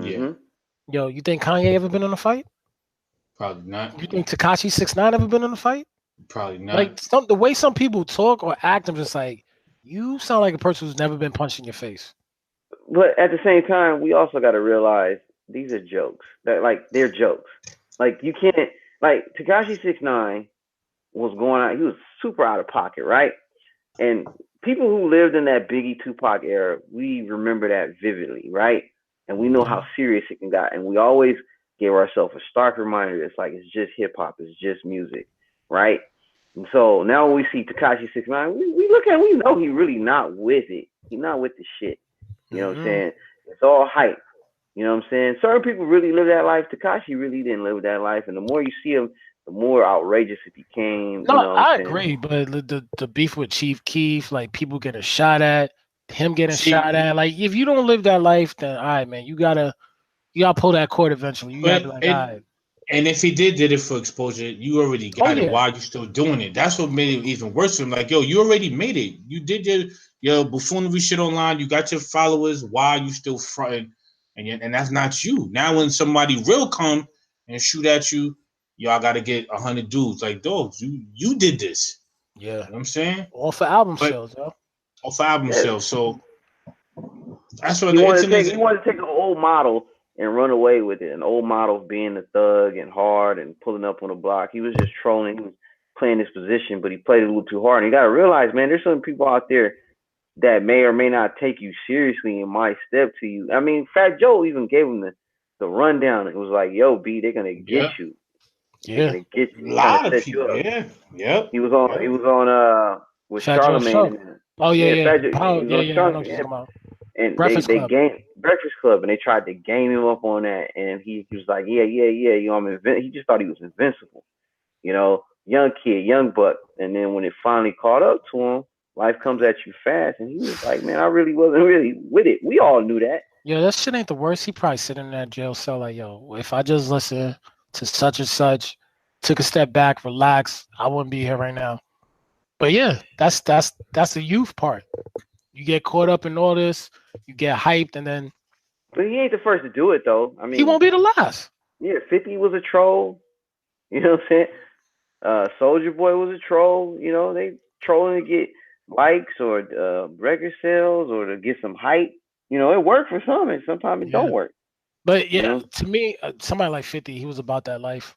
Yeah. Yo, you think Kanye ever been in a fight? Probably not. You think Tekashi 6ix9ine ever been in a fight? Probably not. Like the way some people talk or act, I'm just like, you sound like a person who's never been punched in your face. But at the same time, we also got to realize these are jokes. They're jokes. Like you can't like Tekashi 6ix9ine was going out. He was super out of pocket, right? And people who lived in that Biggie Tupac era, we remember that vividly, right? And we know how serious it can get. And we always gave ourselves a stark reminder. It's like it's just hip hop. It's just music, right? And so now when we see Tekashi 6ix9ine, we look at him, we know he really not with it. He's not with the shit. You know what I'm saying? It's all hype. You know what I'm saying? Certain people really live that life. Takashi really didn't live that life, and the more you see him, the more outrageous it became. No, You know what I'm I saying? agree, but the beef with Chief Keef, like people getting shot at, him getting See, shot at, like if you don't live that life, then all right, man, you gotta pull that cord eventually. You gotta but be like, all it right, and if he did it for exposure, you already oh got it. yeah, Why are you still doing it? That's what made it even worse for him. Like, yo, you already made it. You did your buffoonery shit online. You got your followers. Why are you still fronting? And that's not you. Now when somebody real come and shoot at you, y'all got to get 100 dudes. Like, dogs, you did this. yeah, You know what I'm saying? all for album But sales, yo. off album Yeah. sales. So that's what He the wanted to internet. take an old model and run away with it. An old model of being a thug and hard and pulling up on the block. He was just trolling. He was playing his position, but he played it a little too hard. And you got to realize, man, there's some people out there that may or may not take you seriously and might step to you. I mean, Fat Joe even gave him the rundown. It was like, "Yo, B, they're gonna get Yeah, you. They're Yeah, gonna get a you. They're trying to lot of set you people. up." Yeah, yep, He was on. He yep. was on. With Fat Joe's Charlemagne show. and Oh yeah, yeah, yeah, Fat Joe. He Power, was yeah, on yeah. I know Charlemagne. what you're Yeah, talking about. and Breakfast they Club. game Breakfast Club, and they tried to game him up on that, and he was like, yeah, yeah, yeah, you know, he just thought he was invincible, you know, young kid, young buck, and then when it finally caught up to him, life comes at you fast, and he was like, man, I really wasn't really with it. We all knew that. Yo, that shit ain't the worst. He probably sitting in that jail cell like, yo, if I just listen to such and such, took a step back, relax, I wouldn't be here right now. But yeah, that's the youth part. You get caught up in all this, you get hyped, and then But he ain't the first to do it though. I he mean, won't be the last. yeah, 50 was a troll. You know what I'm saying? Soldier Boy was a troll. You know, they trolling to get likes or record sales or to get some hype. You know, it worked for some, and sometimes it don't Yeah. work. But You yeah, know, to me, somebody like 50, he was about that life.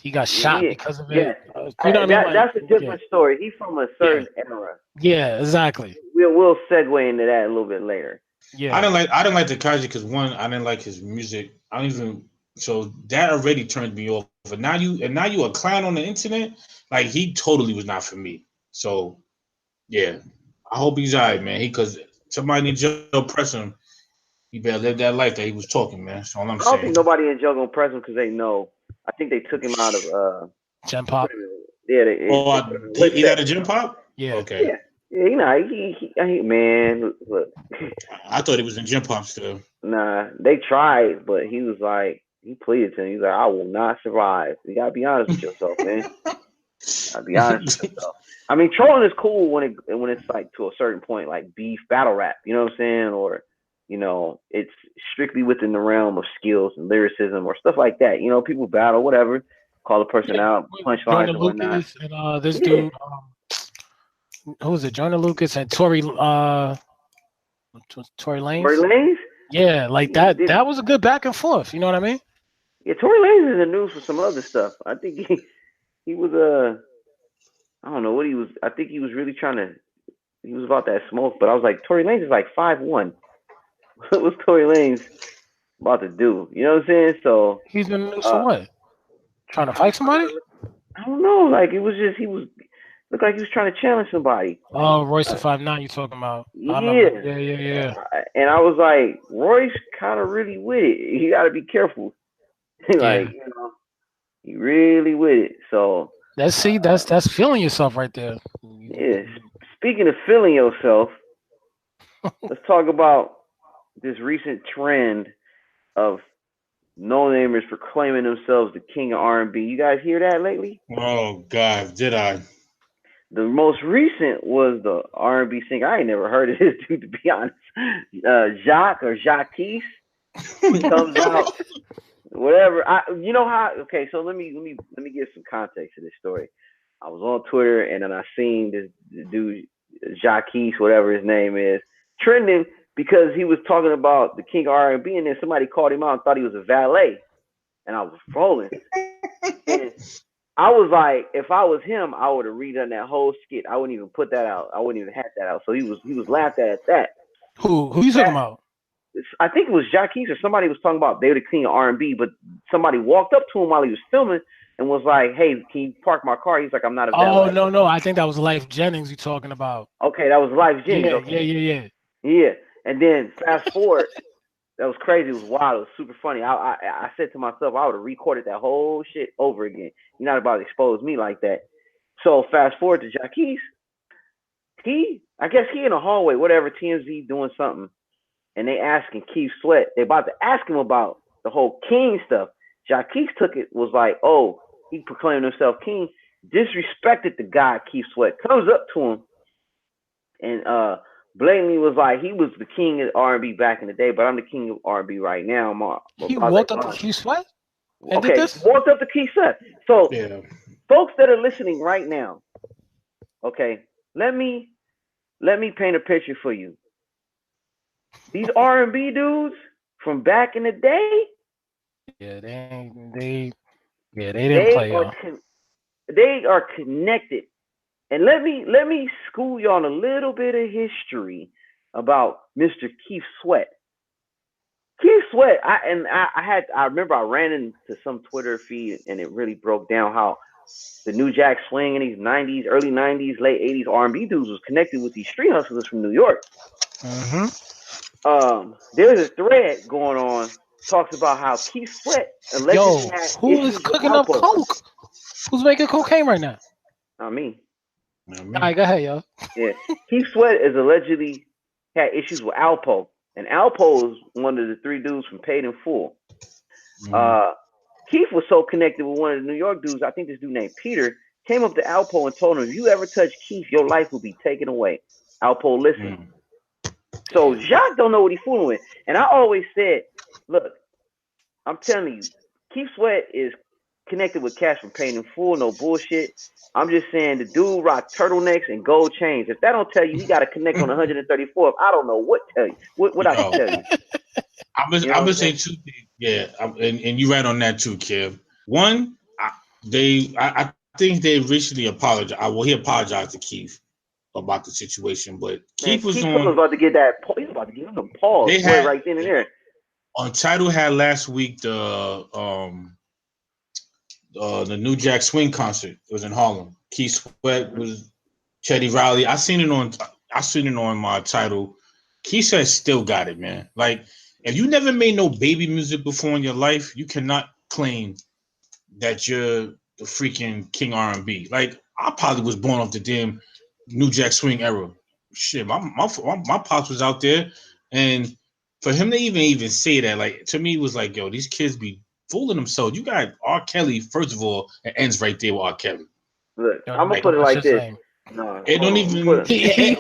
He got shot yeah, because of yeah. it. You know what I mean? Like, That's a yeah, different story. He's from a yeah, certain era. yeah, exactly. We'll segue into that a little bit later. Yeah, I didn't like Takashi because one, I didn't like his music. I don't even so that already turned me off. But now you a clown on the internet. Like he totally was not for me. So yeah, I hope he's alright, man. He because somebody needs to press him. He better live that life that he was talking, man. That's all I'm I don't saying. think nobody in jail gonna press him because they know. I think they took him out of Gen put Pop. him in, yeah, they Oh, put him in he Lipset. at a gym pop? Yeah. Okay. Yeah, yeah, you know, man, look, I thought he was in gym pop still. nah, they tried, but he was like, he pleaded to him. He's like, I will not survive. You gotta be honest with yourself, man. Gotta be honest with yourself. I mean, trolling is cool when it's like to a certain point, like beef battle rap. You know what I'm saying? Or you know, it's strictly within the realm of skills and lyricism or stuff like that. You know, people battle, whatever, call a person Yeah. out, With punchlines Jordan and whatnot. Lucas and this Yeah, dude, who was it? Jordan Lucas and Tory Tory Lanez. Lanez. Yeah, like Yeah, that. That was a good back and forth. You know what I mean? yeah, Tory Lanez is in the news for some other stuff. I think he was I don't know what he was. I think he was really trying to. He was about that smoke, but I was like, Tory Lanez is like 5'1". What was Tory Lanez about to do? You know what I'm saying? So He's in the news for uh, what? Trying to I'm fight somebody? I don't know. Like it was just he was looked like he was trying to challenge somebody. Oh, Royce the Uh, 5'9" you talking about? I remember. yeah, Yeah, yeah, yeah. and I was like, Royce kind of really with it. You got to be careful. Yeah. Like you know, he really with it. So That's feeling yourself right there. yeah. Speaking of feeling yourself, let's talk about this recent trend of no namers proclaiming themselves the king of R&B. You guys hear that lately? Oh God, did I? The most recent was the R&B singer. I ain't never heard of this dude to be honest. Jacques or Jacques comes out. Whatever. You know how? Okay, so let me give some context to this story. I was on Twitter and then I seen this dude Jacques, whatever his name is, trending because he was talking about the king of R&B, and then somebody called him out and thought he was a valet, and I was rolling. And I was like, if I was him, I would have redone that whole skit. I wouldn't even put that out. I wouldn't even have that out. So he was laughed at that. Who you talking about? I think it was Jacques or somebody was talking about they were the king of R&B, but somebody walked up to him while he was filming and was like, "Hey, can you park my car?" He's like, "I'm not a Oh valet." no, I think that was Life Jennings you talking about. Okay, that was Life Jennings. Yeah, Okay, yeah. yeah. And then fast forward, That was crazy. It was wild. It was super funny. I said to myself, I would have recorded that whole shit over again. You're not about to expose me like that. So fast forward to Jaquez. I guess he in the hallway, whatever, TMZ doing something, and they asking Keith Sweat. They about to ask him about the whole king stuff. Jaquez took it, was like, oh, he proclaimed himself king, disrespected the guy Keith Sweat, comes up to him, and blatantly was like, he was the king of R&B back in the day, but I'm the king of R&B right now. He walked up to Keith Sweat and okay, did this? walked up to Keith Sweat. So, folks that are listening right now, okay, let me paint a picture for you. These R&B dudes from back in the day, yeah, they didn't play, y'all. They are connected. And let me school you on a little bit of history about Mr. Keith Sweat. Keith Sweat, I remember I ran into some Twitter feed and it really broke down how the New Jack Swing in these 90s, early 90s, late 80s R&B dudes was connected with these street hustlers from New York. There's a thread going on, talks about how Keith Sweat allegedly had who is cooking up coke? Who's making cocaine right now? Not me. All right, go ahead, yo. Yeah, Keith Sweat is allegedly had issues with Alpo, and Alpo is one of the three dudes from Paid in Full. Keith was so connected with one of the New York dudes, I think this dude named Peter, came up to Alpo and told him, if you ever touch Keith, your life will be taken away. Alpo listened. So Jacques don't know what he's fooling with. And I always said, look, I'm telling you, Keith Sweat is connected with cats from Paid in Full, no bullshit. I'm just saying the dude rock turtlenecks and gold chains. If that don't tell you he got to connect on 134th, I don't know what tell you. What I can tell you. I'm gonna say two things. Yeah, and you right on that too, Kev. One, I think they recently apologized. Well, he apologized to Keith about the situation, but Keith was about to get that. He's about to give him a pause. They had right then and there. On Tidal had last week the New Jack Swing concert. It was in Harlem. Keith Sweat was Teddy Riley. I seen it on my Tidal. Keith Sweat still got it, man. Like, if you never made no baby music before in your life, you cannot claim that you're the freaking king R&B. Like, I probably was born off the damn New Jack Swing era. Shit, my pops was out there, and for him to even say that, like, to me, it was like, yo, these kids be fooling themselves. You got R. Kelly, first of all, it ends right there with R. Kelly. Look, I'm gonna put it like this. No, it don't even.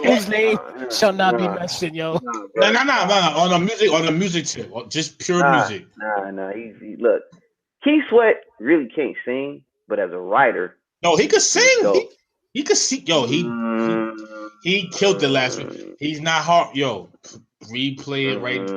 Whose name shall not be mentioned, yo. No. On the music tip, just pure music. Nah. He look, Keith Sweat really can't sing, but as a writer, no, he could sing. He could see. Yo, he killed the last week. He's not hard. Yo, replay it right.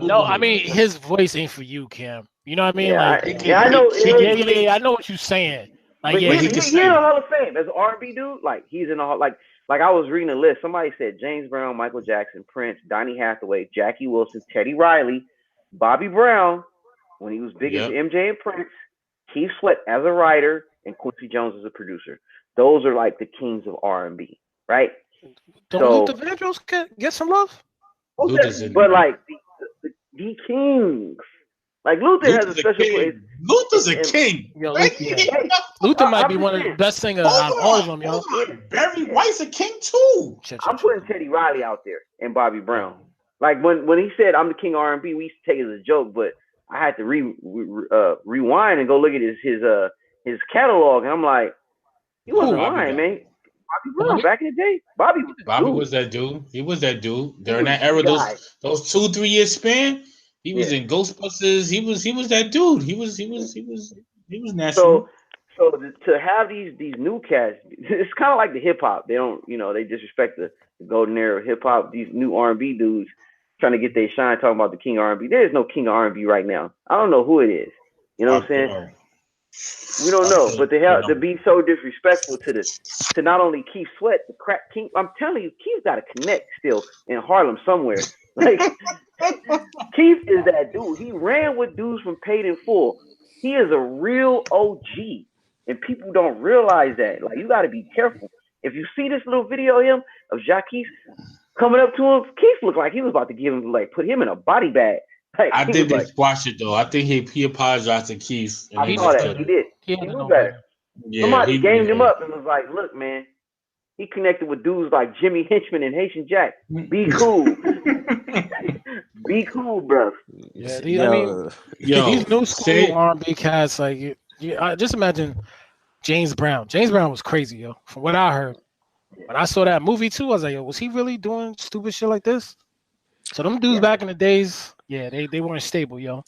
No, I mean his voice ain't for you, Cam. You know what I mean? I know. I know what you're saying. Like, he's in the Hall of Fame as an R&B dude. Like, he's in the Hall. Like I was reading a list. Somebody said James Brown, Michael Jackson, Prince, Donny Hathaway, Jackie Wilson, Teddy Riley, Bobby Brown when he was big as MJ and Prince, Keith Sweat as a writer, and Quincy Jones as a producer. Those are like the kings of R&B, right? Don't Luther Vandross get some love? But like the kings. Like Luther has a special place. Luther's a king. Yo, Luther might be one of the best singers out of all of them, yo. Barry White's a king too. I'm putting Teddy Riley out there and Bobby Brown. Like when he said I'm the king of R&B, we used to take it as a joke, but I had to rewind and go look at his catalog, and I'm like, he wasn't lying, man. Bobby Brown back in the day. Bobby was that dude. He was that dude during that era. Those 2-3 year span. He was in Ghostbusters. He was that dude. He was national. So to have these new cats, it's kind of like the hip hop. They don't, they disrespect the golden era of hip hop. These new R&B dudes trying to get their shine, talking about the king of R&B. There is no king of R&B right now. I don't know who it is. You know what I'm saying? We don't know, but to be so disrespectful to not only Keith Sweat, the crack king. I'm telling you, Keith's got to connect still in Harlem somewhere. Like Keith is that dude. He ran with dudes from Paid in Full. He is a real OG, and people don't realize that. Like, you got to be careful. If you see this little video of him of Jaquez coming up to him, Keith looked like he was about to give him put him in a body bag. Like, I he think was they like, squashed it though. I think he apologized to Keith and I they saw just that. cut He it. did. He He had knew no better. better. Yeah, Somebody gamed him up and was like, look, man, he connected with dudes like Jimmy Hinchman and Haitian Jack. Be cool. Be cool, bro. Yeah, I mean, Yo, Yo, these new school say R&B cats, like, just imagine James Brown. James Brown was crazy, yo. From what I heard, when I saw that movie too, I was like, yo, was he really doing stupid shit like this? So them dudes Yeah. back in the days, yeah, they weren't stable, yo.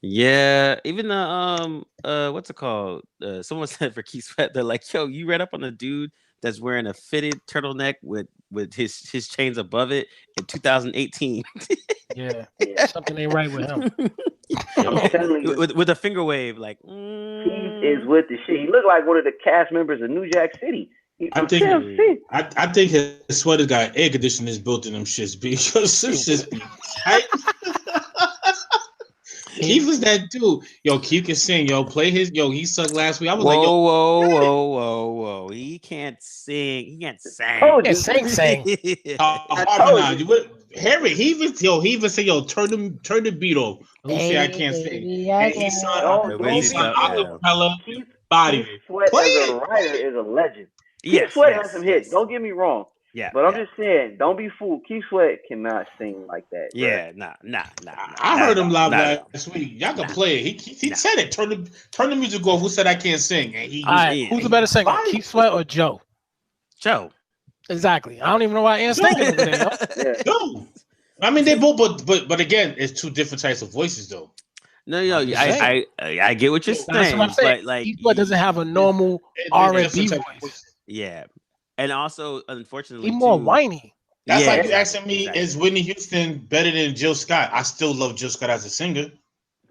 yeah. Even the what's it called? Someone said for Keith Sweat, they're like, yo, you read up on the dude that's wearing a fitted turtleneck with his chains above it in 2018. Yeah, Yeah. something ain't right with him. I'm yo, telling you, with a finger wave, like. Keith is with the shit. He looked like one of the cast members of New Jack City. I I'm think telling you, I think his sweater got air conditioners built in them shits, because them shits be tight. Keith was that dude. Yo, Keith can sing. Yo, play his. Yo, he sucked last week. I was like, yo, Whoa. He can't sing. He can't sing. told Yeah, you. sing. I harmonize. told You would Harry. He even say, yo, turn the beat off. Who say I can't sing? Baby, And he sung Don't Where's don't he be stuff? fooled. Yeah. acapella Keith body. Keith Sweat Play as a it. writer is a legend. Keith Yes, Sweat has some hits. yes. Don't get me wrong. Yeah, But I'm yeah. just saying, don't be fooled. Keith Sweat cannot sing like that, bro. Yeah, nah. I Not heard at him all. live Not at all. last week. Y'all can Nah, play it. He nah. said it. Turn the music off. Who said I can't sing? And All right, Yeah. who's the better singer, Fine. Keith Sweat or Joe? Joe. Exactly. I don't even know why Ann's Joe. thinking over there, yo. Yeah. No. I mean, they both, but again, it's two different types of voices, though. No, I'm just saying. I get what you're That's what I'm saying, saying. but like, Keith Sweat doesn't have a normal It's R&B different types of voice. voices. yeah, and also He's unfortunately more too. whiny. That's Yeah, like you exactly, asking me, exactly. is Whitney Houston better than Jill Scott? I still love Jill Scott as a singer,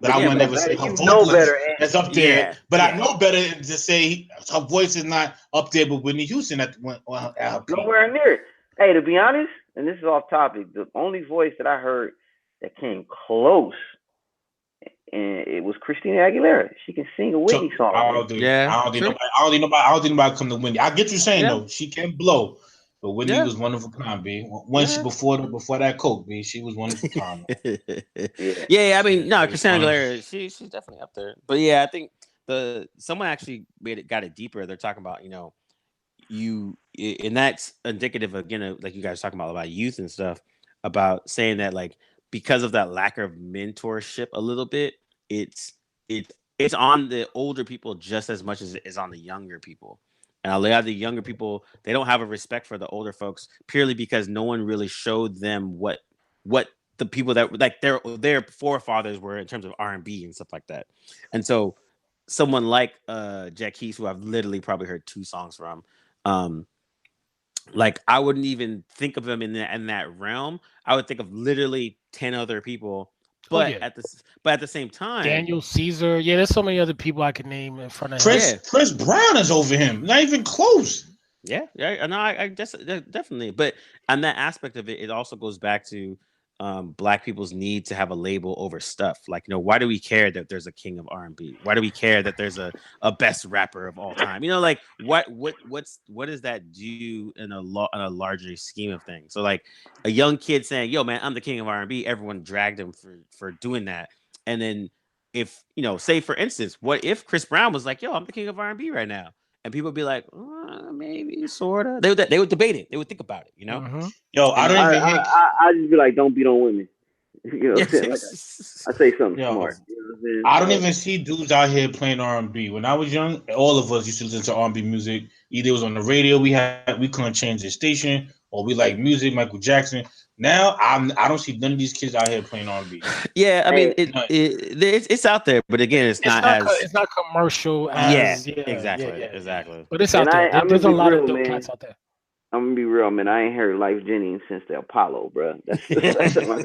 but But I Yeah, you would know never better. say her You know vocal better. is up there. Yeah, But I yeah. know better than to say her voice is not up there with Whitney Houston at her peak. Nowhere near it. Hey, to be honest, and this is off topic, the only voice that I heard that came close, and it was Christina Aguilera. She can sing a So, Whitney song, man. Yeah, I don't think true. nobody. I don't think nobody come to Whitney. I get you saying Yeah. though. She can blow, but Whitney Yeah. was one of a kind, B. When she Yeah. before that coke, B. She was one of a kind. Yeah. Yeah, I mean, no, It was Christina fun. Aguilera, she's definitely up there. But yeah, I think someone actually got it deeper. They're talking about, and that's indicative again of, like you guys talking about youth and stuff, about saying that, like, because of that lack of mentorship a little bit, it's it's on the older people just as much as it is on the younger people. And a lot of the younger people, they don't have a respect for the older folks purely because no one really showed them what the people that, like, their forefathers were in terms of R&B and stuff like that. And so someone like Jack Keys, who I've literally probably heard 2 songs from, um like, I wouldn't even think of them in that realm. I would think of literally 10 other people, Oh but yeah, at the same time, Daniel Caesar. Yeah, there's so many other people I could name in front of him. Chris Brown is over him. Not even close. yeah, no, I guess definitely. But on that aspect of it, it also goes back to Black people's need to have a label over stuff. Like, why do we care that there's a king of R&B? Why do we care that there's a best rapper of all time? Like, what does that do in a larger scheme of things? So, like, a young kid saying, "Yo, man, I'm the king of R&B," everyone dragged him for doing that. And then, if say for instance, what if Chris Brown was like, "Yo, I'm the king of R&B right now," and people would be like, maybe, sorta. They would debate it. They would think about it. Mm-hmm. Yo, I And don't even hear. I just be like, don't beat on women. You know what I'm saying? Like, I say something Yo, smart. You know what I'm saying? I don't even see dudes out here playing R&B. When I was young, all of us used to listen to R&B music. Either it was on the radio, we couldn't change the station, or we like music, Michael Jackson. Now I don't see none of these kids out here playing R&B. Yeah, I mean, Hey, it's out there, but again, it's not as it's not commercial as exactly. But it's And out there. I'm There's a gonna be lot real, of dope man. cats out there. I'm gonna be real, man. I ain't heard Life Jenny since the Apollo, bro. That's Life Jenny.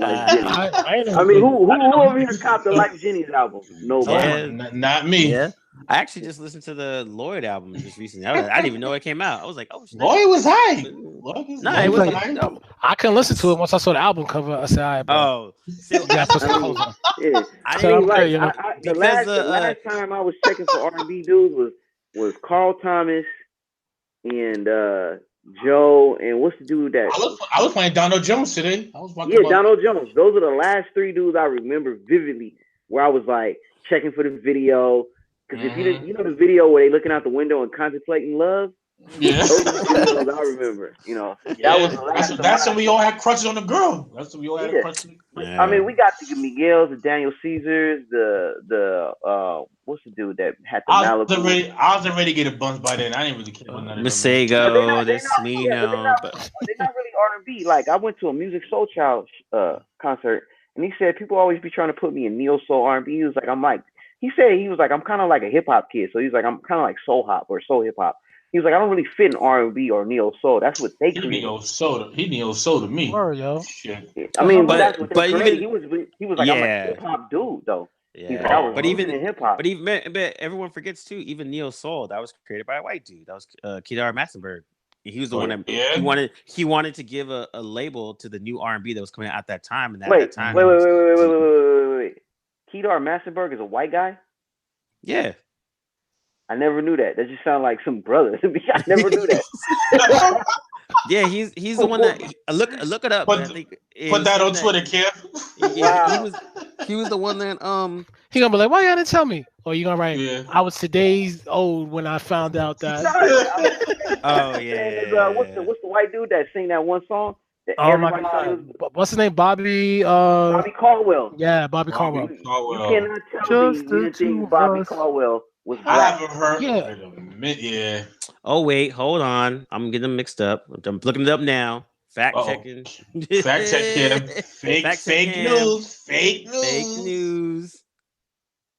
I mean, who over here copped the Life Jenny's album? Nobody. Yeah. Not me. Yeah, I actually just listened to the Lloyd album just recently. I didn't even know it came out. I was like, oh, snap. Lloyd was high. Nah, it wasn't. high. I couldn't listen to it once I saw the album cover. I said, all right, bro. Oh, see, You gotta put some clothes on. Yeah. I So I'm didn't good, you know. The because last time I was checking for R&B dudes was Carl Thomas and Joe, and what's the dude that? I was playing Donald Jones today. I was walking Yeah, about. Donald Jones. Those are the last three dudes I remember vividly. Where I was like checking for the video, because if you didn't, you know the video where they looking out the window and contemplating love. Yeah. Those are the videos I remember. That was Yeah. the last of That's my. when we all had crushes on the girl. That's when we all had a Yeah. crush on the girl. I Yeah. mean, we got the Miguel's, the Daniel Caesars, the what's the dude that had the Malibu? I was already getting bumped by then. I didn't really care about none of them. But Masego, they're this not, yeah, Smino, but but they're not really R&B. Like I went to a Music Soul Child concert, and he said people always be trying to put me in neo soul R&B. He was like, he was like, I'm kind of like a hip hop kid, so he's like, I'm kind of like soul hop or soul hip hop. He was like, I don't really fit in R&B or neo soul. That's what they created. He neo soul to me. Word, yo. Shit. I mean, but but that's what they but created. even He was like, I'm a yeah, hip hop dude though. He's like, I yeah. was rooted in hip hop. But everyone forgets too. Even neo soul that was created by a white dude. That was Kedar Massenberg. He was the one that he wanted to give a label to the new R&B that was coming out at that time. And at that time, wait. Kedar Massenberg is a white guy? Yeah. I never knew that. That just sounded like some brother. I never knew that. Yeah, he's the one that look it up. I think put that on Twitter, Kev. He was the one that he gonna be like, why y'all didn't tell me? Or you gonna write, I was today's old when I found out that. Oh yeah. What's the white dude that sing that one song? Oh my God! What's his name? Bobby Caldwell. Yeah, Bobby Caldwell. You cannot tell me you didn't think Bobby Caldwell was black. I haven't heard. Yeah. Oh wait, hold on. I'm getting them mixed up. I'm looking it up now. Fact checking. Fact check him. Fake news.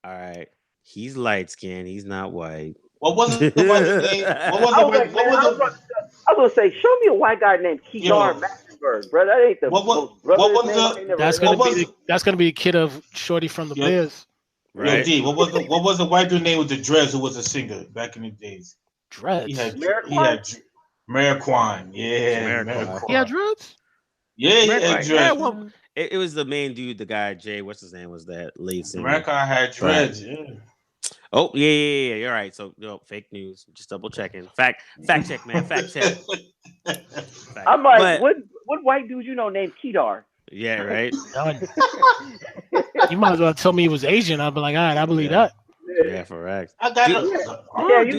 All right. He's light skinned. He's not white. What was the white name? I was gonna say, show me a white guy named Kedar Massenberg, bro. That ain't the That's gonna be a kid of Shorty from the Bears. Right. Yo, D, what was the white dude name with the dreads who was a singer back in the days? Dreads. He had Mariquine. Yeah. Mariquine. He had dreads? Yeah, he had dreads. Yeah, well, it was the main dude, the guy, Jay, what's his name, was that lead singer. Mariquine had dreads, yeah. Oh, yeah. You're right. So, fake news. Just double checking. Fact check, man. Fact check. I'm like, what white dude you know named Kedar? Yeah, right. You might as well tell me he was Asian. I'd be like, all right, I believe that. Yeah, for X. I got you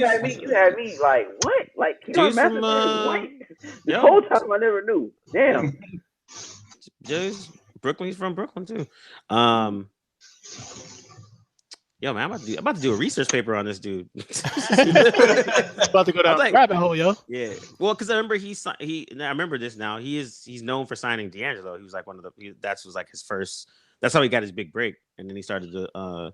had me like, what? Like Kedar Massenberg is white. The whole time I never knew. Damn. Just Brooklyn. He's from Brooklyn too. Yo, man, I'm about to do a research paper on this dude. About to go down the rabbit hole, yo. Yeah, well, because I remember I remember this now. He's known for signing D'Angelo. He was like that was like his first. That's how he got his big break, and then he started to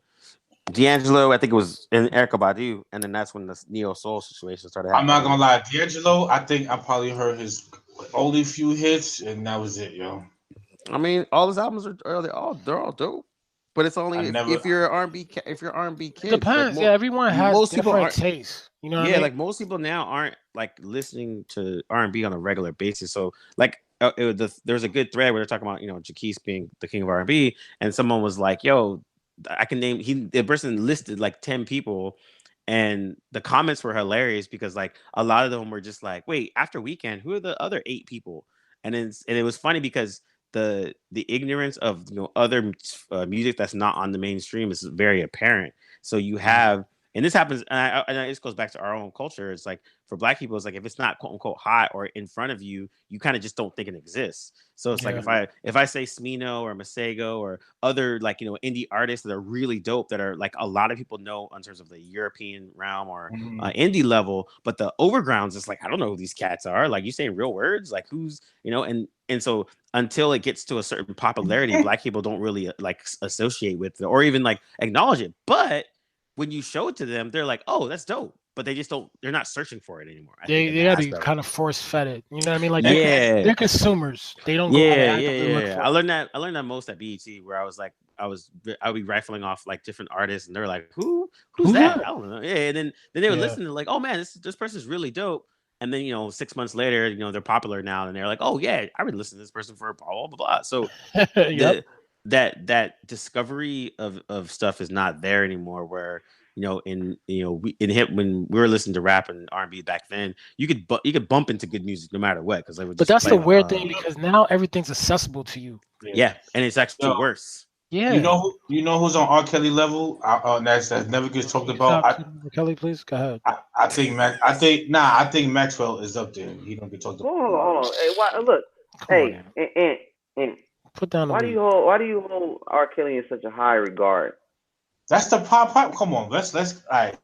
D'Angelo. I think it was in Erykah Badu, and then that's when the neo soul situation started happening. I'm not gonna lie, D'Angelo. I think I probably heard his only few hits, and that was it, yo. I mean, all his albums they're all dope. But it's only if you're an R&B kid. It depends. Like everyone has different tastes. You know what I mean? Like most people now aren't like listening to R&B on a regular basis. So like there's a good thread where they're talking about Jaquise being the king of R&B, and someone was like, "Yo, I can name." The person listed like 10 people, and the comments were hilarious because like a lot of them were just like, "Wait, after Weekend, who are the other 8 people?" And it was funny because the ignorance of other music that's not on the mainstream is very apparent. So you have, and this happens, and this goes back to our own culture. It's like for Black people, it's like if it's not quote unquote hot or in front of you, you kind of just don't think it exists. So it's like if I say Smino or Masego or other like indie artists that are really dope that are like a lot of people know in terms of the European realm or indie level, but the overgrounds is like I don't know who these cats are. Like you saying real words, like who's and so until it gets to a certain popularity, Black people don't really like associate with it or even like acknowledge it. But when you show it to them, they're like, "Oh, that's dope." But they just don't. They're not searching for it anymore. They gotta be kind of force fed it. You know what I mean? Like they're consumers. They don't. Yeah. I learned that most at BET, where I was like, I would be rifling off like different artists, and they're like, who's that? I don't know. Yeah, and then they would listen to like, oh man, this person's really dope. And then 6 months later, they're popular now, and they're like, oh yeah, I would listen to this person for blah blah blah. So that discovery of stuff is not there anymore. Where in hip when we were listening to rap and R&B back then, you could bump into good music no matter what because they would But just that's play the it. weird thing because now everything's accessible to you. Yeah, and it's actually Yo, worse. Yeah. You know who's on R. Kelly level? That never gets talked Can you about. stop Kelly, please? Go ahead. I think Maxwell is up there. He don't get talked about. Hold on. Hey, look. Come on, Hey, man. and Put down the why do weed. you hold R. Kelly in such a high regard? That's the pop. Come on, let's all right.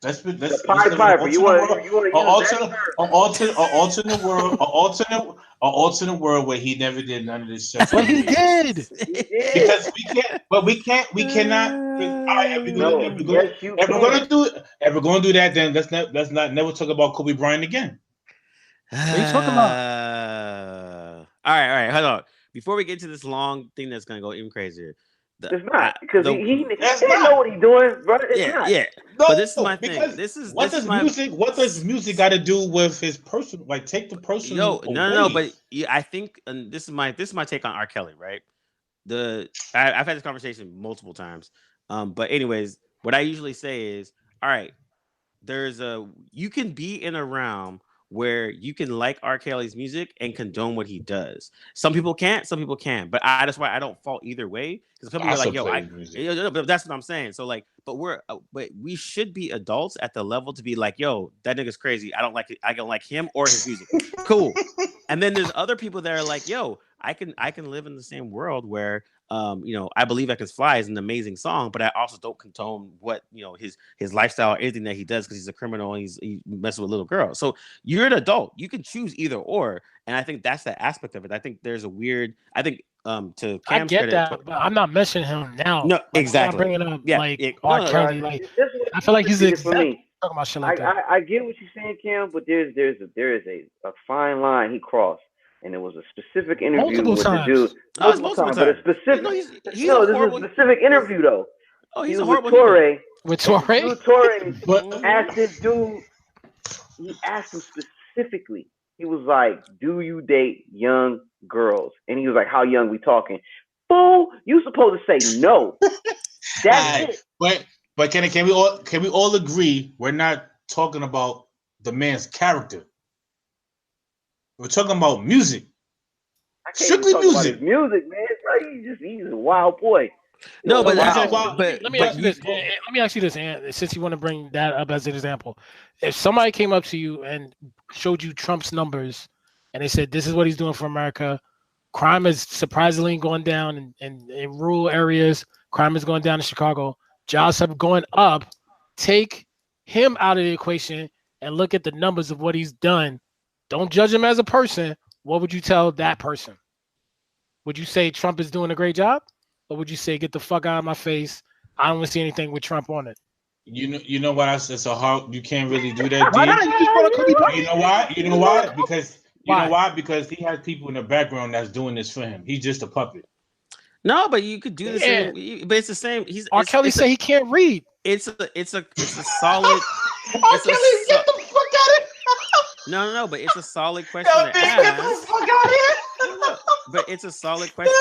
Let's The live Pied in an Piper. You alternate world, want to use that an alternate world where he never did none of this stuff. But he did. He did. Because we cannot. All right, No, yes, you if we're can. gonna do that, then let's not never talk about Kobe Bryant again. What are you talking about? All right, hold on. Before we get to this long thing that's gonna go even crazier, It's not because he That's didn't know what he's doing, bro. It's not. yeah. No, But this is my because thing. This is what does music got to do with his personal? Like, take the personal. no. But yeah, I think, and this is my take on R. Kelly, right? I've had this conversation multiple times. But anyways, what I usually say is, all right, you can be in a realm where you can like R. Kelly's music and condone what he does. Some people can't, some people can. But that's why I don't fault either way. Because some people are like, but that's what I'm saying. So like, but we should be adults at the level to be like, yo, that nigga's crazy. I don't like it. I don't like him or his music. Cool. And then there's other people that are like, yo, I can live in the same world where I Believe I Can Fly is an amazing song, but I also don't condone what his lifestyle or anything that he does because he's a criminal and he messes with little girls. So you're an adult, you can choose either or, and I think that's the aspect of it. I think there's a weird. I think to Cam's I get credit, that, but I'm not mentioning him now. No, like, exactly. I'm not bringing up R. Kelly. Like, I feel like he's for me. Talking about shit like that. I get what you're saying, Cam, but there is a fine line he crossed. And it was a specific interview Multiple with times. the dude. Multiple times. But a specific. He's this is a specific interview though. Oh, he's he a was horrible with Torre. Dude, Torre asked this dude. He asked him specifically. He was like, "Do you date young girls?" And he was like, "How young we talking?" Fool, you supposed to say no. That's it. But can we all agree we're not talking about the man's character? We're talking about music. I can't strictly talk music. About his music, man. Bro, he's a wild boy. No, but let me ask you this. Let me ask you this, and since you want to bring that up as an example, if somebody came up to you and showed you Trump's numbers, and they said this is what he's doing for America, crime is surprisingly going down in rural areas, crime is going down in Chicago, jobs have going up, take him out of the equation and look at the numbers of what he's done. Don't judge him as a person. What would you tell that person? Would you say Trump is doing a great job? Or would you say, get the fuck out of my face? I don't want to see anything with Trump on it. You know what? It's a hard. You can't really do that. Why not? You know why? You know why? Because he has people in the background that's doing this for him. He's just a puppet. No, but you could do the same. But it's the same. R. Kelly say he can't read. It's a solid. R. Kelly, get the fuck out of here. No, but it's a solid question to ask. Get the fuck out of here. But it's a solid question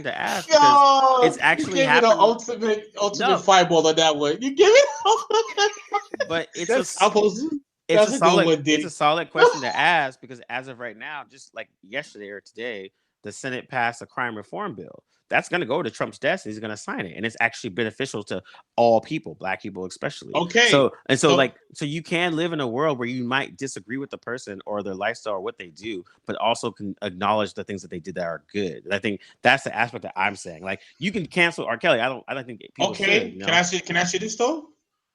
to ask because it's actually happening. The ultimate fireball on that one. You give it. But it's a solid question to ask because as of right now, just like yesterday or today, the Senate passed a crime reform bill. That's going to go to Trump's desk and he's going to sign it. And it's actually beneficial to all people, black people especially. Okay. So you can live in a world where you might disagree with the person or their lifestyle or what they do, but also can acknowledge the things that they did that are good. And I think that's the aspect that I'm saying. Like, you can cancel R. Kelly. I don't think people should, you know? Can I say this though?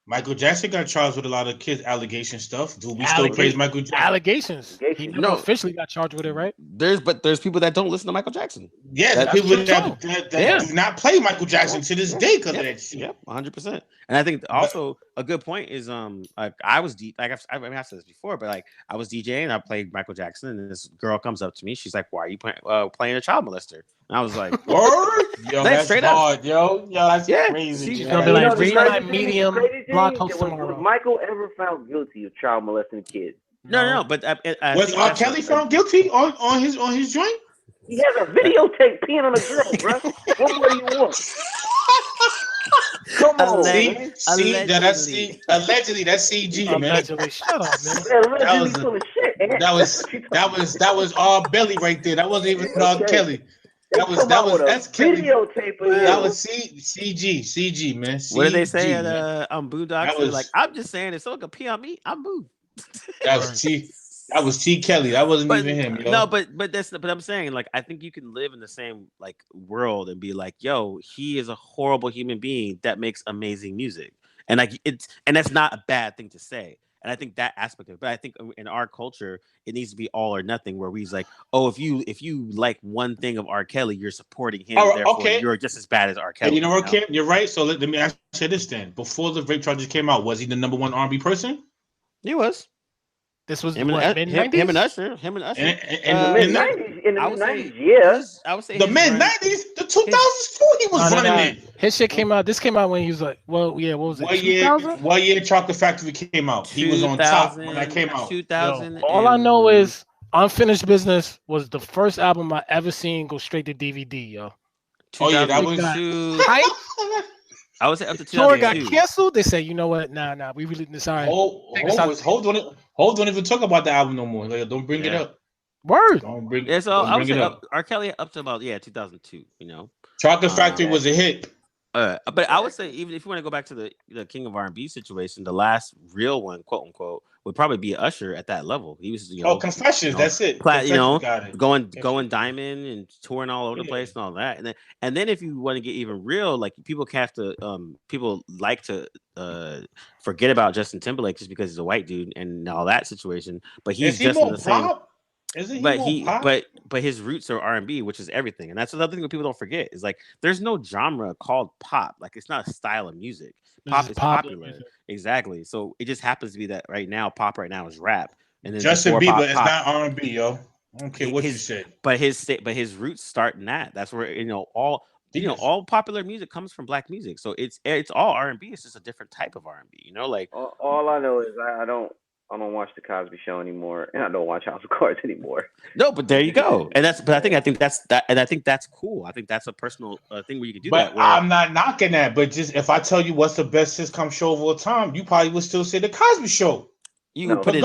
Michael Jackson got charged with a lot of kids allegation stuff. Do we still praise Michael Jackson? Allegations. He never officially got charged with it, right? There's people that don't listen to Michael Jackson. Yeah, people that do not play Michael Jackson to this day because of that shit. Yeah, 100%. And I think also a good point is like I was deep. Like I've said this before, but like I was DJing and I played Michael Jackson, and this girl comes up to me. She's like, "Why are you playing a child molester?" And I was like, "Word, yo, that's straight hard, yo, that's crazy." She's gonna be like, "Read my Medium blog post tomorrow." Was Michael ever found guilty of child molesting kids? No. But was R. Kelly found guilty on his joint? He has a videotape peeing on a girl, bro. What more do you want? Come on, man. Allegedly, that's CG, man. Allegedly, shut up, man. Allegedly full of shit. That was our belly right there. That wasn't even R. Kelly. That's Kelly. Videotape of him. That was CG, man. CG, what did they say man. at Boondocks? They're like, I'm just saying, if someone could pee on me, I'm Boo. That was T. Kelly. That wasn't even him. Yo. No, but I'm saying, like, I think you can live in the same like world and be like, yo, he is a horrible human being that makes amazing music, and like and that's not a bad thing to say. And I think that aspect of it, but I think in our culture, it needs to be all or nothing, where we's like, oh, if you like one thing of R. Kelly, you're supporting him, therefore you're just as bad as R. Kelly. And you know what, Kim? You're right. So let me ask you this then: before the rape charges came out, was he the number one R&B person? He was. This was him mid-90s? Him and Usher. In the mid-90s, yeah. I would say the mid-90s, the 2000s too. He was running it. His shit came out. This came out when he was like, well, yeah. What was it? What year Chocolate Factory came out? He was on top when that came out. 2000. All I know is Unfinished Business was the first album I ever seen go straight to DVD, yo. Oh yeah, that was I would say up to 2002. Tour got canceled. They say, you know what? Nah. We really decided. Hold don't even talk about the album no more. Like, don't bring it up. Word. I would say R. Kelly up to about 2002. You know, Chocolate Factory was a hit. But I would say, even if you want to go back to the King of R&B situation, the last real one, quote unquote, would probably be Usher at that level. He was, Confessions. That's it. Going diamond and touring all over the place and all that. And then if you want to get even real, like people like to forget about Justin Timberlake just because he's a white dude and all that situation. But he's just in the same. But his roots are R&B, which is everything, and that's another thing that people don't forget is like there's no genre called pop. Like it's not a style of music. Pop is popular, exactly. So it just happens to be that right now, pop right now is rap, and then Justin Bieber is not R&B, yo. I don't care what you say. But his roots start in that. That's where all popular music comes from black music. So it's all R&B. It's just a different type of R&B. Like all I know is I don't watch the Cosby Show anymore, and I don't watch House of Cards anymore. No, but there you go. And I think that's that, and I think that's cool. I think that's a personal thing where you can do that. But I'm not knocking that. But just if I tell you what's the best sitcom show of all time, you probably would still say the Cosby Show. You could put it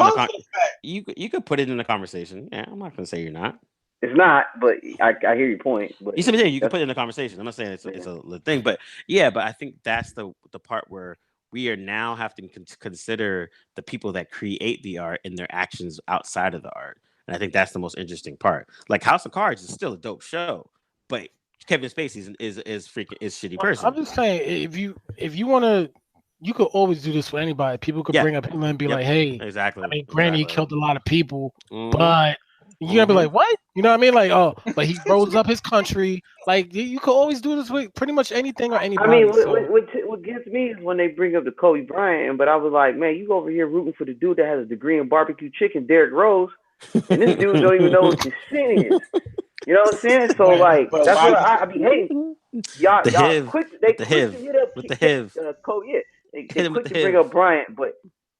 in the conversation. Yeah, I'm not gonna say you're not. It's not, but I hear your point. But you can put it in the conversation. I'm not saying it's a thing, but I think that's the part where we are now having to consider the people that create the art and their actions outside of the art. And I think that's the most interesting part. Like House of Cards is still a dope show, but Kevin Spacey is shitty person. I'm just saying, if you want to, you could always do this for anybody. People could bring up him and be like, hey, exactly. I mean, granted, he killed a lot of people, but you're gonna be like, what? You know what I mean? Like, oh, but he rose up his country. Like, you could always do this with pretty much anything or anybody. I mean, what gets me is when they bring up the Kobe Bryant, but I was like, man, you over here rooting for the dude that has a degree in barbecue chicken, Derrick Rose, and this dude don't even know what his sin is. You know what I'm saying? So like, that's what I be hating. Y'all quick to hit up Kobe. Yeah, they quick to bring up Bryant, but.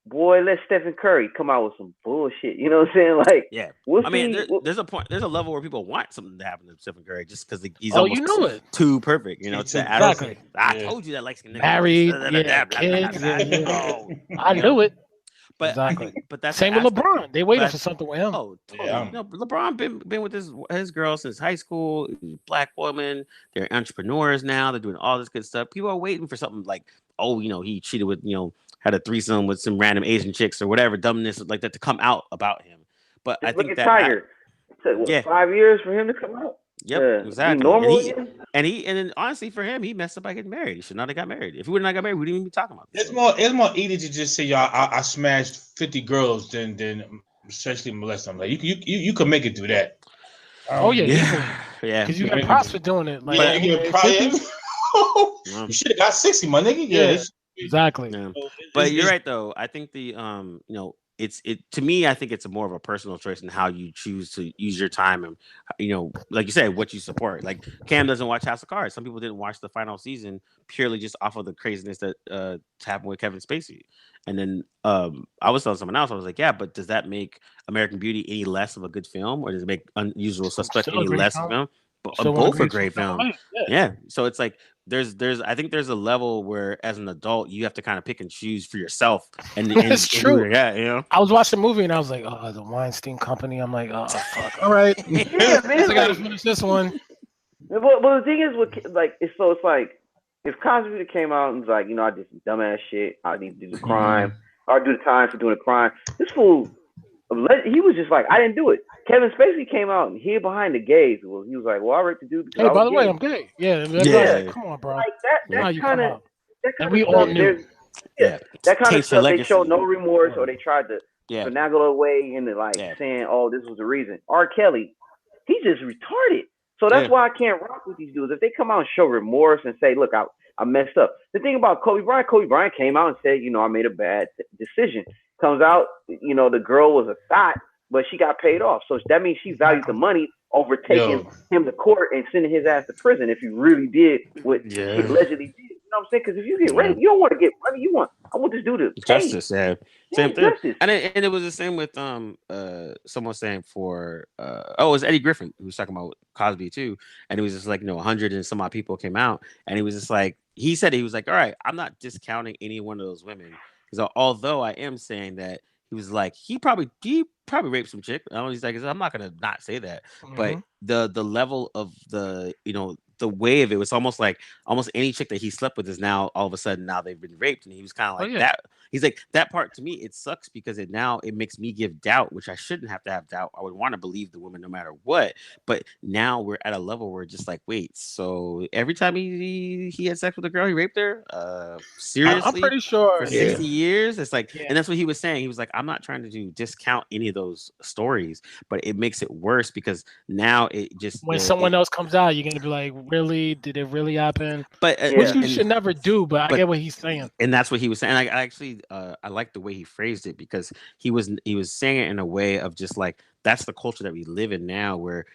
Boy, let Stephen Curry come out with some bullshit. You know what I'm saying? Like, yeah. There's a point. There's a level where people want something to happen to Stephen Curry just because he's almost too perfect. Exactly. I told you that light skin nigga. Married, kids. I knew it. But exactly. But that's same with LeBron. They waited for something with him. Oh, totally. LeBron been with his girl since high school. Black woman. They're entrepreneurs now. They're doing all this good stuff. People are waiting for something like, he cheated with had a threesome with some random Asian chicks or whatever dumbness like that to come out about him. But I think that Tiger. It took 5 years for him to come out. Yep, exactly. Normal and then honestly for him, he messed up by getting married. He should not have got married. If he would not got married, we wouldn't even be talking about this. It's more easy to just say, y'all, I smashed 50 girls than essentially molest them. Like you could make it do that. Yeah. Because you got props for doing it. Like, you should have got 60, my nigga. Yeah. Exactly. Yeah. But you're right though. I think the it's to me. I think it's more of a personal choice in how you choose to use your time, and like you said, what you support. Like Cam doesn't watch House of Cards. Some people didn't watch the final season purely just off of the craziness that happened with Kevin Spacey. And then I was telling someone else, I was like, yeah, but does that make American Beauty any less of a good film, or does it make Unusual Suspect Still a any great less of a film. film? Still one of Both the are greatest great films films. ever made. Yeah. So it's like there's I think there's a level where as an adult you have to kind of pick and choose for yourself and It's who true. you're at, you know. I was watching a movie and I was like, oh, the Weinstein Company. I'm like, oh fuck. All right, Yeah, I man. gotta Like, finish this one. but the thing is, it's like if Cosby came out and was like, I did some dumbass shit. I need to do the crime. Or do the time for doing a crime. This fool, he was just like, I didn't do it. Kevin Spacey came out and hid behind the gays. Well, he was like, well, I raped the dude because Hey, I by was the way, gay. I'm gay. Yeah, Yeah. come on, bro. Like Now that you kind come of out. that And kind we of all stuff. knew. Yeah. That kind of Taints your stuff. They showed no legacy. remorse, or they tried to Yeah. finagle away into like Yeah. saying, "Oh, this was the reason." R. Kelly, he's just retarded. So that's Yeah. why I can't rock with these dudes. If they come out and show remorse and say, "Look, I messed up." The thing about Kobe Bryant came out and said, I made a bad decision. Comes out, the girl was a thought, but she got paid off. So that means she valued the money over taking him to court and sending his ass to prison if he really did what she allegedly did. You know what I'm saying? Because if you get raped, you don't want to get money. I want this dude to pay. Justice, yeah. Same thing. Justice. And it was the same with someone saying for it was Eddie Griffin who was talking about Cosby too. And it was just like, 100 and some odd people came out, and he was just like, he said, he was like, all right, I'm not discounting any one of those women. Because although I am saying that, he was like, he probably raped some chick. He's like, I'm not gonna not say that. But the level of the way of it was almost like almost any chick that he slept with is now all of a sudden now they've been raped, and he was kind of like that. He's like, that part to me, it sucks because it makes me give doubt, which I shouldn't have to have doubt. I would want to believe the woman no matter what. But now we're at a level where just like, wait, so every time he had sex with a girl, he raped her? Seriously? I'm pretty sure for 60 years. It's like, and that's what he was saying. He was like, I'm not trying to discount any of those stories, but it makes it worse because now it just when someone else comes out, you're gonna be like, really? Did it really happen? But which you should never do. But I get what he's saying, and that's what he was saying. I actually I like the way he phrased it because he was saying it in a way of just like, that's the culture that we live in now, where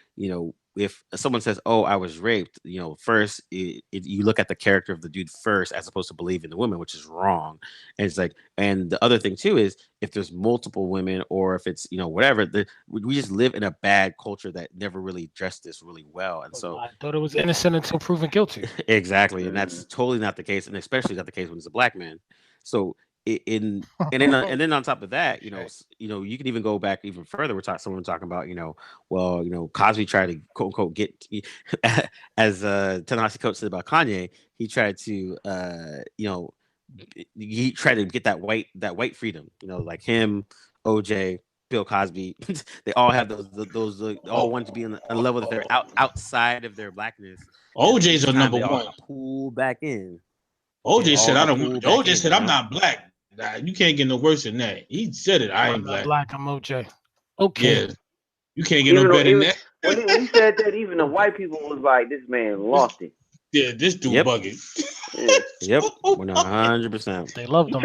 if someone says, "Oh, I was raped," first you look at the character of the dude first, as opposed to believing the woman, which is wrong. And it's like, and the other thing too is if there's multiple women, or if it's whatever, we just live in a bad culture that never really addressed this really well. And so I thought it was innocent until proven guilty. Exactly, and that's totally not the case, and especially not the case when it's a black man. So and then on top of that, you can even go back even further. Someone talking about, Cosby tried to quote unquote get, as Ta-Nehisi Coates said about Kanye, he tried to get that white freedom, like him, OJ, Bill Cosby. They all have those all want to be on a level that they're outside of their blackness. OJ's a number one. Pull back in. OJ said, "I don't." OJ said, "I'm not black." Nah, you can't get no worse than that. He said it. I ain't black. I'm OJ. Okay. Yeah, you can't get no better than that. When he said that, even the white people was like, "This man lost it." Yeah, this dude bugging. Yep, 100%. They loved him.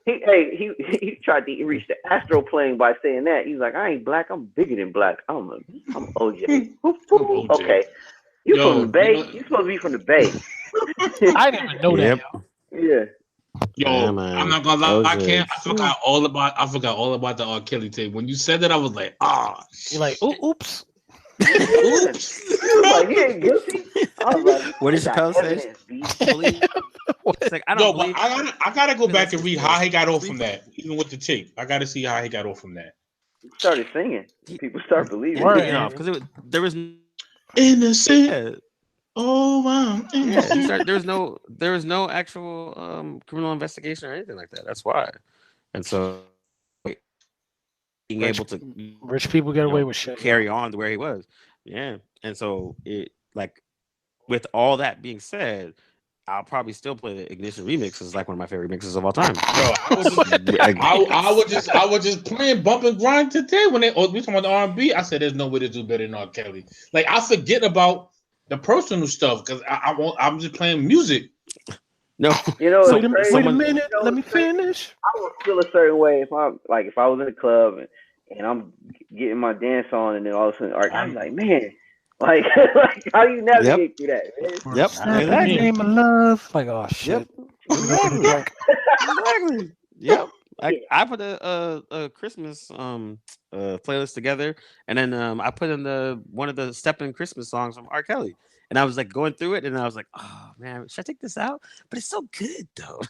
He tried to reach the astral plane by saying that. He's like, "I ain't black. I'm bigger than black. I'm OJ." Okay, you from the Bay? You supposed to be from the Bay. I didn't even know that. Yeah. I'm not gonna lie. I forgot all about the R. Kelly tape. When you said that, I was like, You're like, oops. Oops. Like, he ain't guilty. I was like, what did Chappelle say? It's like, I gotta go back and read how he got off from that. Even with the tape, I gotta see how he got off from that. He started singing. People start believing. Because there was innocent. Yeah. Oh wow! There was no actual criminal investigation or anything like that. That's why, and so being able to rich people get away with shit, carry on to where he was, and so it like with all that being said, I'll probably still play the Ignition remix. It's like one of my favorite remixes of all time. I was just playing Bump and Grind today when we talking about the R&B. I said there's no way to do better than R. Kelly. Like I forget about the personal stuff because I'm just playing music. No. You know, Wait it's crazy. a minute. You know, Let me it's crazy. finish. I would feel a certain way if I was in a club and I'm getting my dance on, and then all of a sudden, I'm like, man, like, like how do you Yep. navigate through that, man? Yep. Snap in the Exactly. name of love. Like, oh shit. Yep. Let me go get a Exactly. drink. Exactly. Yep. Yeah. I put a Christmas playlist together, and then I put in the one of the stepping Christmas songs from R. Kelly, and I was like going through it, and I was like, oh man, should I take this out? But it's so good though.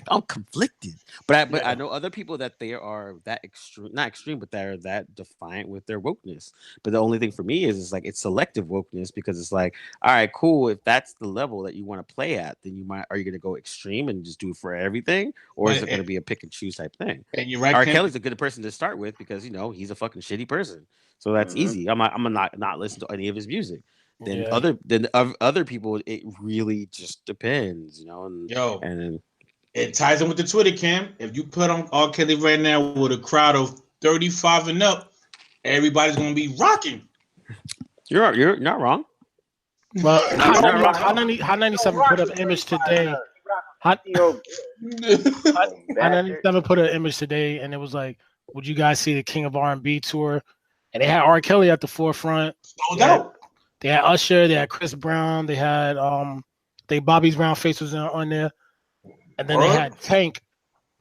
I'm conflicted, but I know other people that they are that extreme, not extreme, but they're that defiant with their wokeness. But the only thing for me is like it's selective wokeness, because it's like, all right, cool. If that's the level that you want to play at, then are you going to go extreme and just do it for everything, or is it going to be a pick and choose type thing? And you're right, R. Ken. Kelly's a good person to start with because he's a fucking shitty person, so that's easy. I'm not listen to any of his music. Then other people, it really just depends, and Yo, and it ties in with the Twitter, Cam. If you put on R. Kelly right now with a crowd of 35 and up, everybody's gonna be rocking. you're not wrong. Well, not Hot 97 put up an image today. Hot You know, Hot 97 put an image today, and it was like, would you guys see the King of R&B tour? And they had R. Kelly at the forefront. No doubt. They had Usher, they had Chris Brown, they had Bobby's Brown face was on there, and then they had Tank.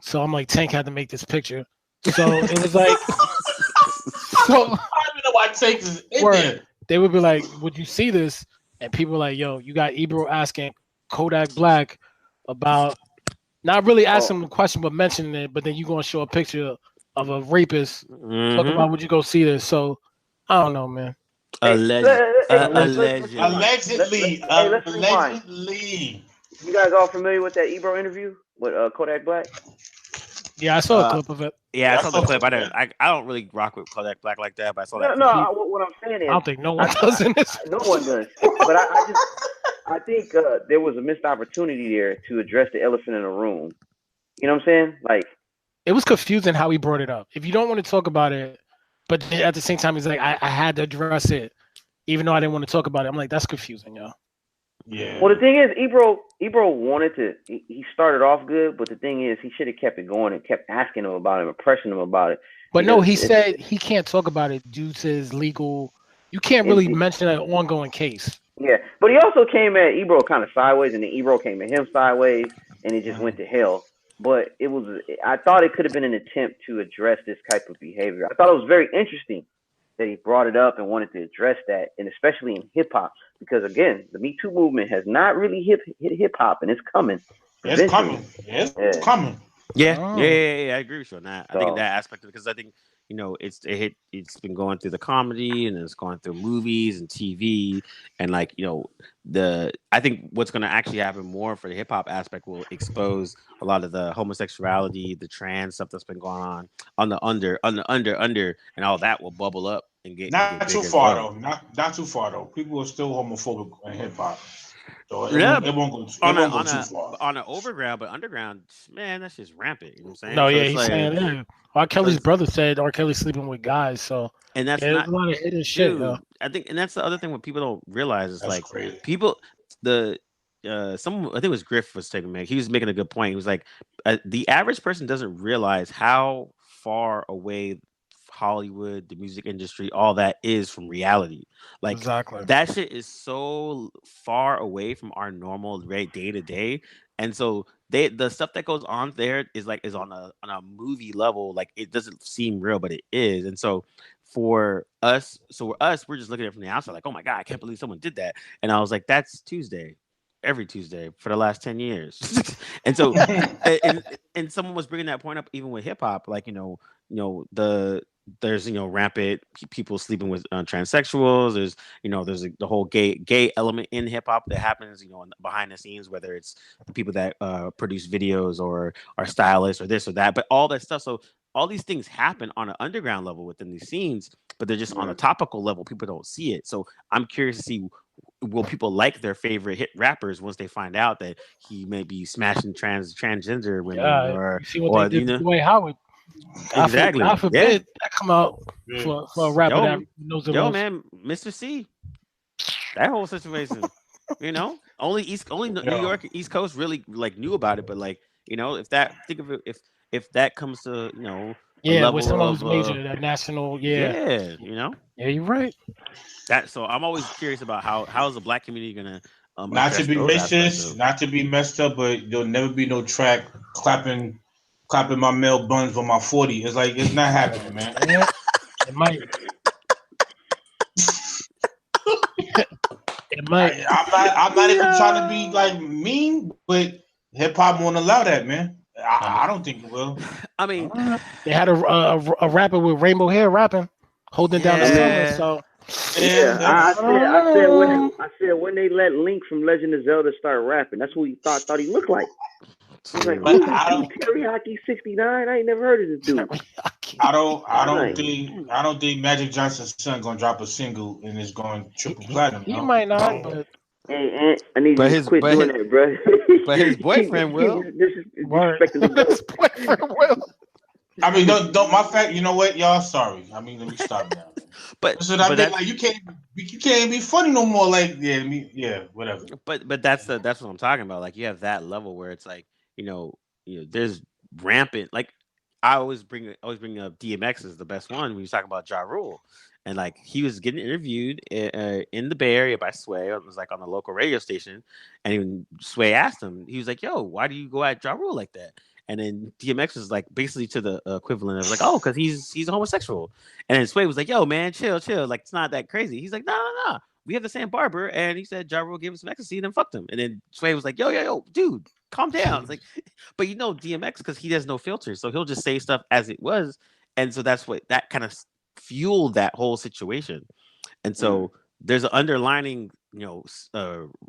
So I'm like, Tank had to make this picture. So it was like, so I don't even know why Tank is in there. They would be like, would you see this? And people were like, yo, you got Ebro asking Kodak Black about not really asking him a question but mentioning it, but then you gonna show a picture of a rapist talking about, would you go see this? So I don't know, man. Allegedly. You guys all familiar with that Ebro interview with Kodak Black? Yeah, I saw a clip of it. Yeah, I saw the clip. I don't really rock with Kodak Black like that, but I saw that. What I'm saying is, I don't think no one does in this. No one does. But I think there was a missed opportunity there to address the elephant in the room. You know what I'm saying? Like, it was confusing how he brought it up. If you don't want to talk about it, but at the same time, he's like, I had to address it, even though I didn't want to talk about it. I'm like, that's confusing, yo. Yeah. Well, the thing is, Ebro wanted to. He started off good, but the thing is, he should have kept it going and kept asking him about it, and pressing him about it. But no, he said he can't talk about it due to his legal. You can't really mention an ongoing case. Yeah, but he also came at Ebro kind of sideways, and then Ebro came at him sideways, and it just went to hell. But I thought it could have been an attempt to address this type of behavior. I thought it was very interesting that he brought it up and wanted to address that, and especially in hip hop, because again, the Me Too movement has not really hit hip hop, and it's coming. It's coming. It's coming. Yeah, I agree with you on that. I think that aspect of it, because I think it's been going through the comedy, and it's going through movies and TV, and like I think what's going to actually happen more for the hip hop aspect will expose a lot of the homosexuality, the trans stuff that's been going on the under, and all that will bubble up and get not too far though. Not too far though. People are still homophobic in hip hop. So it won't go too far. On an overground, but underground, man, that's just rampant. You know what I'm saying? No, yeah, he's saying that. R. Kelly's brother said R. Kelly's sleeping with guys, so and that's not a lot of hidden shit. Though. I think, and that's the other thing what people don't realize is that's like crazy. People, someone I think it was Griff was he was making a good point. He was like, the average person doesn't realize how far away Hollywood, the music industry, all that is from reality. Like exactly. That shit is so far away from our normal day to day. And so the stuff that goes on there is on a movie level. Like it doesn't seem real, but it is. And so for us, we're just looking at it from the outside, like, oh my God, I can't believe someone did that. And I was like, that's Tuesday. Every Tuesday for the last 10 years. And so and someone was bringing that point up even with hip hop, like there's rampant people sleeping with transsexuals. There's the whole gay element in hip hop that happens behind the scenes, whether it's the people that produce videos or are stylists or this or that, but all that stuff. So all these things happen on an underground level within these scenes, but they're just on a topical level. People don't see it. So I'm curious to see, will people like their favorite hit rappers once they find out that he may be smashing transgender women or you see what they did to Dwight Howard. Exactly. God forbid that come out for a rapper that knows the man, Mr. C. That whole situation. Only New York, East Coast really like knew about it. But like, if that think of it, if that comes to a Yeah, with level someone of who's major, that national. Yeah, yeah, yeah, you're right. that. So I'm always curious about how is the black community gonna Not to address be those aspects racist, of. not to be messed up, but there'll never be no track clapping my male buns with my 40. It's like it's not happening, man. Yeah, it might. It might. I'm not even trying to be like mean, but hip hop won't allow that, man. I I mean, don't think it will. I mean, they had a rapper with rainbow hair rapping, holding down the I mean, summer. yeah. So yeah, Yeah, I said when they let Link from Legend of Zelda start rapping, that's what he thought he looked like. I was like, but who's this dude? Teriyaki 69? I ain't never heard of this dude. I don't think Magic Johnson's son gonna drop a single and it's going triple platinum. he No, might not, no. but Hey, I need But you to his quit but doing his, that, bro. but his boyfriend will. word. Disrespecting the goat. His boyfriend will. I mean, don't my fact. You know what, y'all? Sorry. I mean, let me stop now. But That's what I but mean. that's Like you can't be funny no more. Like whatever. but that's what I'm talking about. Like you have that level where it's like there's rampant. Like I always bring up DMX as the best one when you talk about Ja Rule, and like he was getting interviewed in the Bay Area by Sway. It was like on the local radio station, and even Sway asked him, he was like, "Yo, why do you go at Ja Rule like that?" And then DMX was like basically to the equivalent of like, "Oh, because he's a homosexual." And then Sway was like, "Yo, man, chill, like it's not that crazy." He's like, "No, no, no. We have the same barber," and he said Ja Rule gave him some ecstasy and then fucked him. And then Sway was like, yo, dude, calm down. It's like, but DMX because he has no filter, so he'll just say stuff as it was, and so that's what that kind of fueled that whole situation. And Mm. so there's an underlining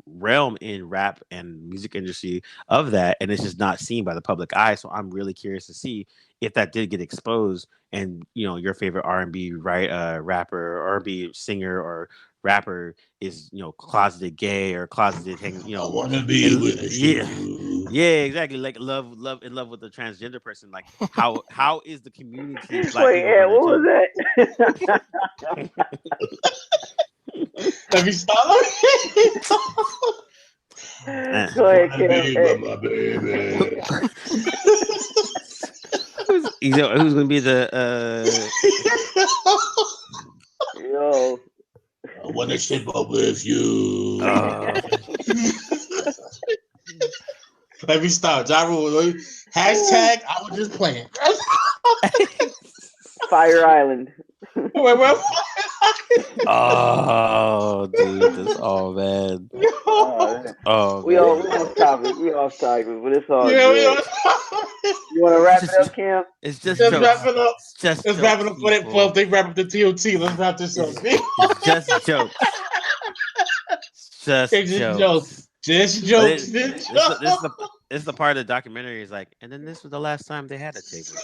realm in rap and music industry of that, and it's just not seen by the public eye. So I'm really curious to see if that did get exposed, and your favorite R&B rapper, R&B singer or rapper is closeted gay or closeted I wanna be with yeah. you. Yeah, exactly. Like in love with a transgender person. Like how is the community of black Wait, people yeah, gonna what was that? Let me stop. Go ahead, Cam. Be Hey. with my baby. who's gonna be the Yo. I wanna ship up with you. Let me stop. Ja Rule. Hashtag I was just playing. Fire Island. Wait. oh dude, this man. Oh We man. off topic. We off topic, but it's all Yeah, good. You want to wrap it up, Cam? It's just Let's jokes. wrap it up. It's just Let's jokes, wrap it up for that. people. Well, they wrap up the TOT. Let's wrap this up. It's just jokes. Just It's just jokes. jokes. Just But jokes. this is the part of the documentary is like, and then this was the last time they had a table.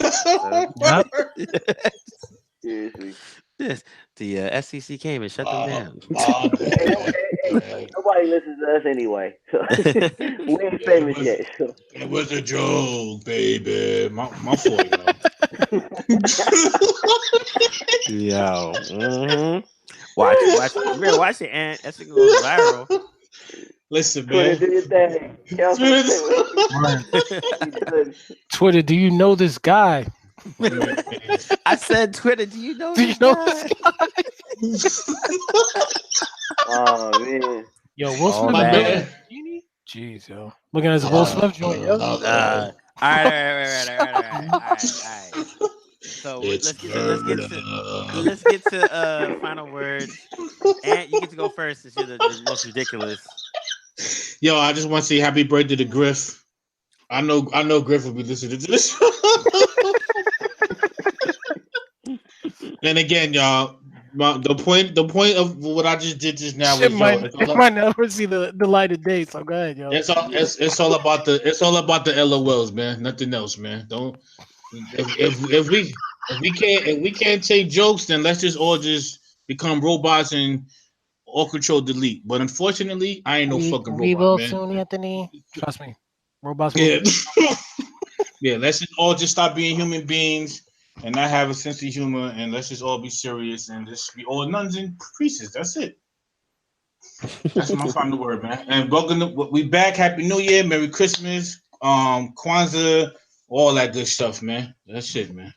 Seriously. This the SEC came and shut them down. Hey, nobody listens to us anyway. So we ain't famous yet. So. It was a joke, baby. My fault, Yo. Mm-hmm. Watch. You better watch it, and that thing goes viral. Listen, Twitter, man. do your thing. Twitter, do you know this guy? I said, Twitter, do you know this guy? Oh man. Yo, Will Oh, Smith. man. Genie? Jeez, yo. Looking at his Will Smith joint, yo. All right. So let's get to final words. And you get to go first since you're the most ridiculous. Yo, I just want to say happy birthday to Griff. I know Griff will be listening to this. And again, y'all, the point of what I just did just now was might never see the light of day. So go ahead, yo. It's all about the LOLs, man. Nothing else, man. Don't if we can't take jokes, then let's just all just become robots and all control delete. But unfortunately, I ain't no fucking robot, we will man. soon, Anthony. Trust me, robots. Yeah, yeah. Let's just all just stop being human beings and not have a sense of humor, and let's just all be serious and just be all nuns and priests. That's it. That's my final word, man. And welcome to we back. Happy New Year, Merry Christmas, Kwanzaa, all that good stuff, man. That's it, man.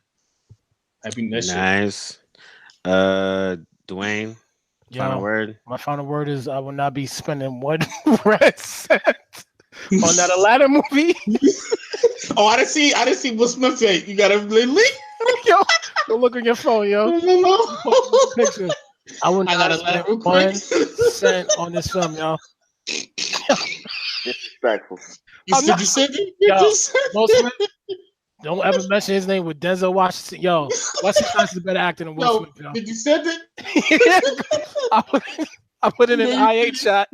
Happy that's it. Nice. Dwayne, final Yo, word. my final word is I will not be spending one red cent on that Aladdin movie. Oh, I didn't see Will Smith yet. You got to link. Yo, go look on your phone, yo. Picture. I will I not gotta spend laugh real quick. 1 cent on this film, yo. Disrespectful. You I'm not- said it? Yo, You said Will it? Smith, don't ever mention his name with Denzel Washington. Yo, Wesley Snipes is a better actor than Will Yo, Smith, yo. did you said it? I put it in No, an you I8 shot.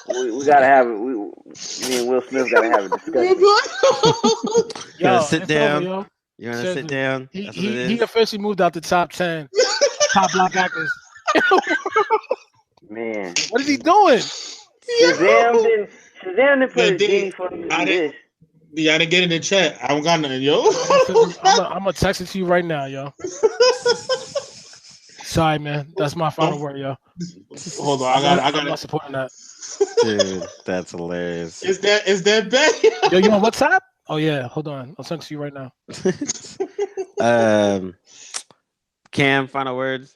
We gotta have it. Me and Will Smith gotta have a discussion. You're gonna Yo, sit it's over, down. yo. You're gonna sit Seriously. down. He That's what it he is. officially moved out the top 10 top black actors. Man, What is he doing? Shazam didn't play Yeah, the genie for him to I do didn't. this. Yeah, I didn't get it in the chat. I don't got nothing, yo. I'm gonna text it to you right now, yo. Sorry, man. That's my final word, yo. Hold on, I I'm got not it. supporting that. Dude, that's hilarious. Is that bad? Yo, you on WhatsApp? Oh yeah, hold on. I'll send it to you right now. Cam, final words.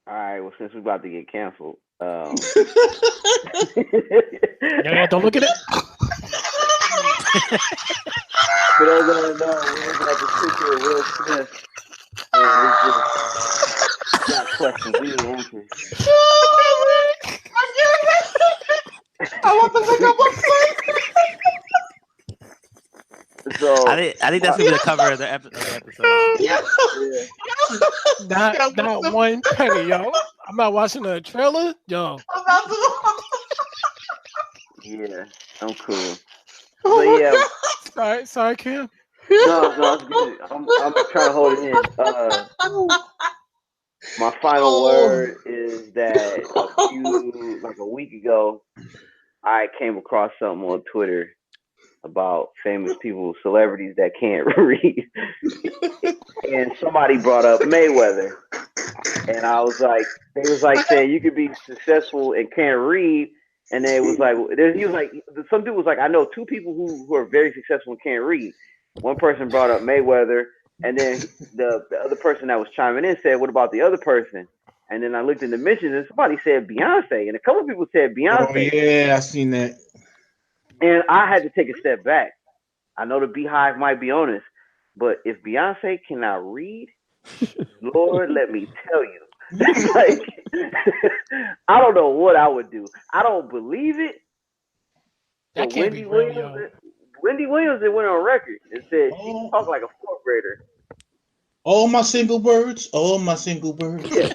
All right. Well, since we're about to get canceled, Yo, don't look at it. for those that don't know, we're looking at this picture of Will Smith, and it's just got questions. We need answers. I want to look up my So I think that's gonna be the cover of the episode. yeah. Not one penny, yo. I'm not watching the trailer, yo. Yeah, I'm cool. But yeah, Sorry, Cam. no, it's good. I'm trying to hold it in. My final word is that a week ago, I came across something on Twitter about famous people, celebrities that can't read, and somebody brought up Mayweather, and I was like, they was like saying you could be successful and can't read. And then it was like, he was like, some dude was like, I know two people who are very successful and can't read. One person brought up Mayweather, and then the other person that was chiming in said, what about the other person? And then I looked in the mentions, and somebody said Beyonce, and a couple of people said Beyonce. Oh yeah, I seen that. And I had to take a step back. I know the Beehive might be on this, but if Beyonce cannot read, Lord, let me tell you. Like, I don't know what I would do. I don't believe it. That But can't be real, yo. Wendy Williams went on record and said she can talk like a fourth grader. All my single words. All my single words. Yeah.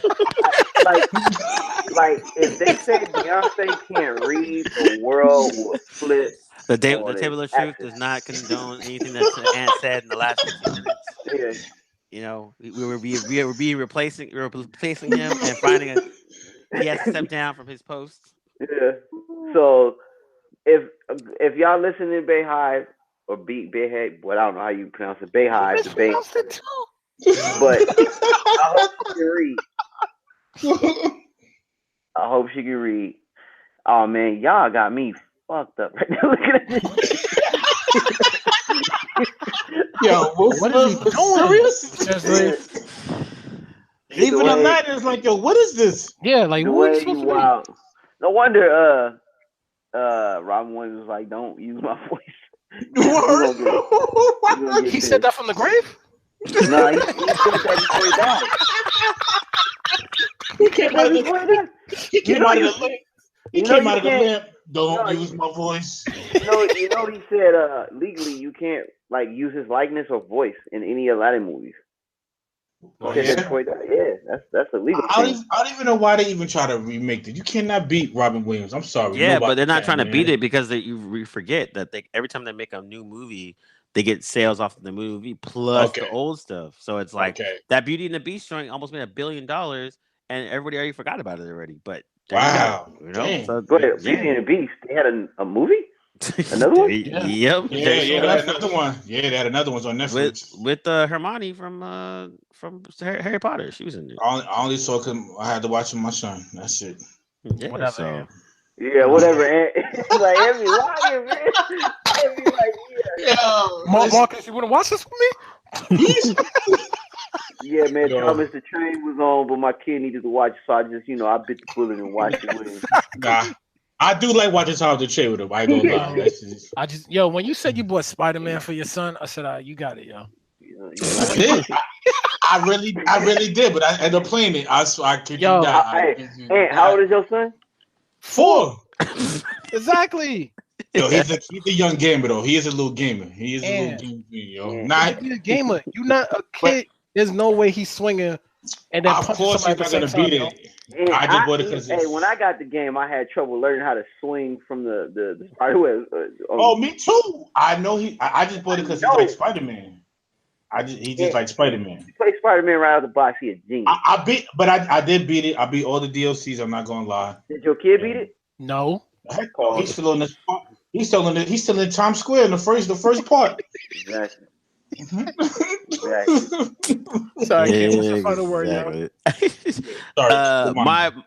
like if they say Beyonce can't read, the world will flip. The table of truth does not condone anything that Ant said in the last 15 minutes. Yeah. You know, we were replacing him and finding he has to step down from his post. Yeah. So if y'all listening to Bayhive or Bayhive, well, I don't know how you pronounce it, Bayhive, the Bay, but I hope she can read. I hope she can read. Oh man, y'all got me fucked up right now. Look at this. Yo, what is he doing? Seriously. Even a night is like, yo, what is this? Yeah, like The who way are you you supposed to wow. No wonder Robin Williams was like, don't use my voice. be? He said that from the grave? No, he said that before he died. He came out of the lamp. He came out of the lamp. Don't use my voice. You know he said legally you can't like use his likeness or voice in any Aladdin movies. Oh, Yeah, that's illegal. I don't even know why they even try to remake it. You cannot beat Robin Williams. I'm sorry. Yeah, Nobody but they're not can, trying to beat man. it because you forget that every time they make a new movie, they get sales off of the movie plus the old stuff. So it's like that Beauty and the Beast joint almost made $1 billion, and everybody already forgot about it already. But there you go, Dang. So go ahead. Beauty and the Beast. They had a movie. Another one? Yep. Yeah, they had another one. Yeah, they had another one on Netflix. With Hermione from Harry Potter. She was in it. I only saw because I had to watch with my son. That's it. Yeah, Whatever. so. Yeah, whatever. Like every lying, man. Every like, Marcus, you want to watch this with me? yeah, man. Thomas, the train was on, but my kid needed to watch it, so I just, I bit the bullet and watched it with him. Nah, I do like watching Tom the Chain with him. I ain't gonna lie. When you said you bought Spider-Man for your son, I said, you got it, yo. I did. I really did, but I ended up playing it. I kid you not. Hey, how old is your son? 4. Exactly. Yo, he's a young gamer though. He is a little gamer. He is a little gamer, yo. He's a gamer. You're not a kid. There's no way he's swinging and then of course he's not gonna beat it. I just bought it because when I got the game, I had trouble learning how to swing from the spiderweb. Me too. I know I just bought it because he's like Spider-Man. He just like Spider-Man. He played Spider-Man right out of the box. He a genius. I did beat it. I beat all the DLCs. I'm not gonna lie. Did your kid beat it? No. He's still in the. He's still in Times Square in the first part. Exactly. Sorry, Kim, what's your final word, yo? Sorry.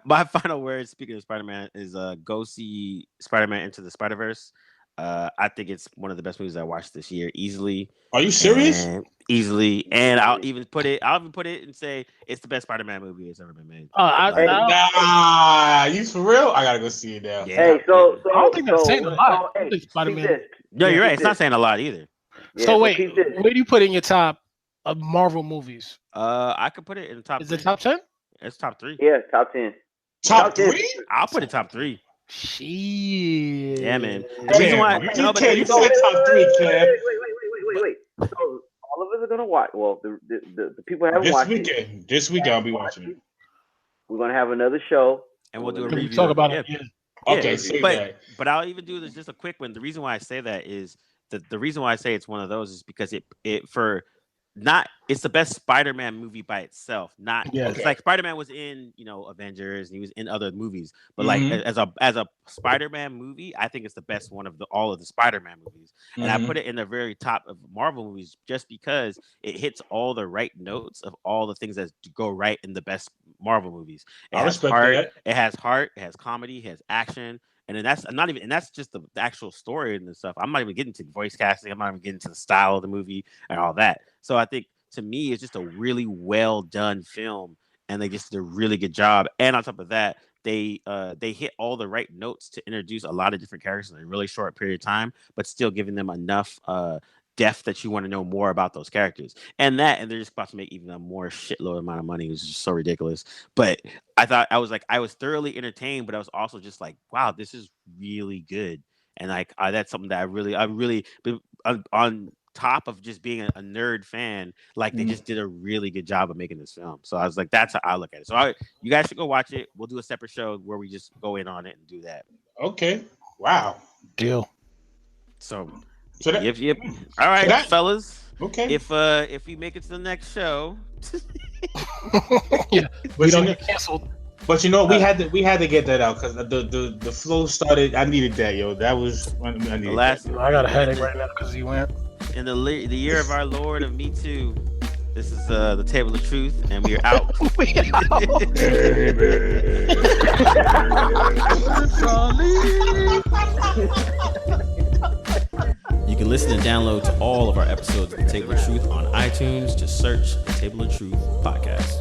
My final word, speaking of Spider-Man, is go see Spider-Man Into the Spider-Verse. I think it's one of the best movies I watched this year, easily. Are you serious? Easily, and I'll even put it and say it's the best Spider-Man movie that's ever been made. Nah, you for real? I gotta go see it now. Yeah. Hey, so I don't think that's saying a lot. Spider-Man. No, you're right. It's not saying a lot either. Yeah, so wait, where do you put in your top of Marvel movies? I could put it in the top. Is it top 10? It's top 3. Yeah, top 10. Top 3? I'll put it top 3. Shit. Yeah, man. The reason why you said top 3, Cam. Wait. So all of us are gonna watch. Well, the people haven't watched it. This weekend I'll be watching it. We're gonna have another show, and we'll do a review. Talk about it. Yeah. Okay, but I'll even do this just a quick one. The reason why I say that is the reason why I say it's one of those is because it's the best Spider-Man movie by itself. Like Spider-Man was in Avengers and he was in other movies, but like as a Spider-Man movie, I think it's the best one of all of the Spider-Man movies, and I put it in the very top of Marvel movies just because it hits all the right notes of all the things that go right in the best Marvel movies. I respect that. It has heart, it has comedy, it has action. And then that's just the actual story and stuff. I'm not even getting to voice casting. I'm not even getting to the style of the movie and all that. So I think to me, it's just a really well done film, and they just did a really good job. And on top of that, they hit all the right notes to introduce a lot of different characters in a really short period of time, but still giving them enough depth that you want to know more about those characters. And they're just about to make even a more shitload amount of money, which is just so ridiculous. But I was thoroughly entertained, but I was also just like, wow, this is really good. And like that's something that I really on top of just being a nerd fan, like they just did a really good job of making this film. So I was like, that's how I look at it. So you guys should go watch it. We'll do a separate show where we just go in on it and do that. Okay. Wow. Deal. So yep. All right, fellas. Okay. If we make it to the next show, yeah, we don't get canceled. But we had to get that out because the flow started. I needed that, yo. That was I needed that. I got a headache right now because you went. In the year of our Lord of Me Too, this is the Table of Truth, and we are out. You can listen and download to all of our episodes of The Table of Truth on iTunes. Just search The Table of Truth podcast.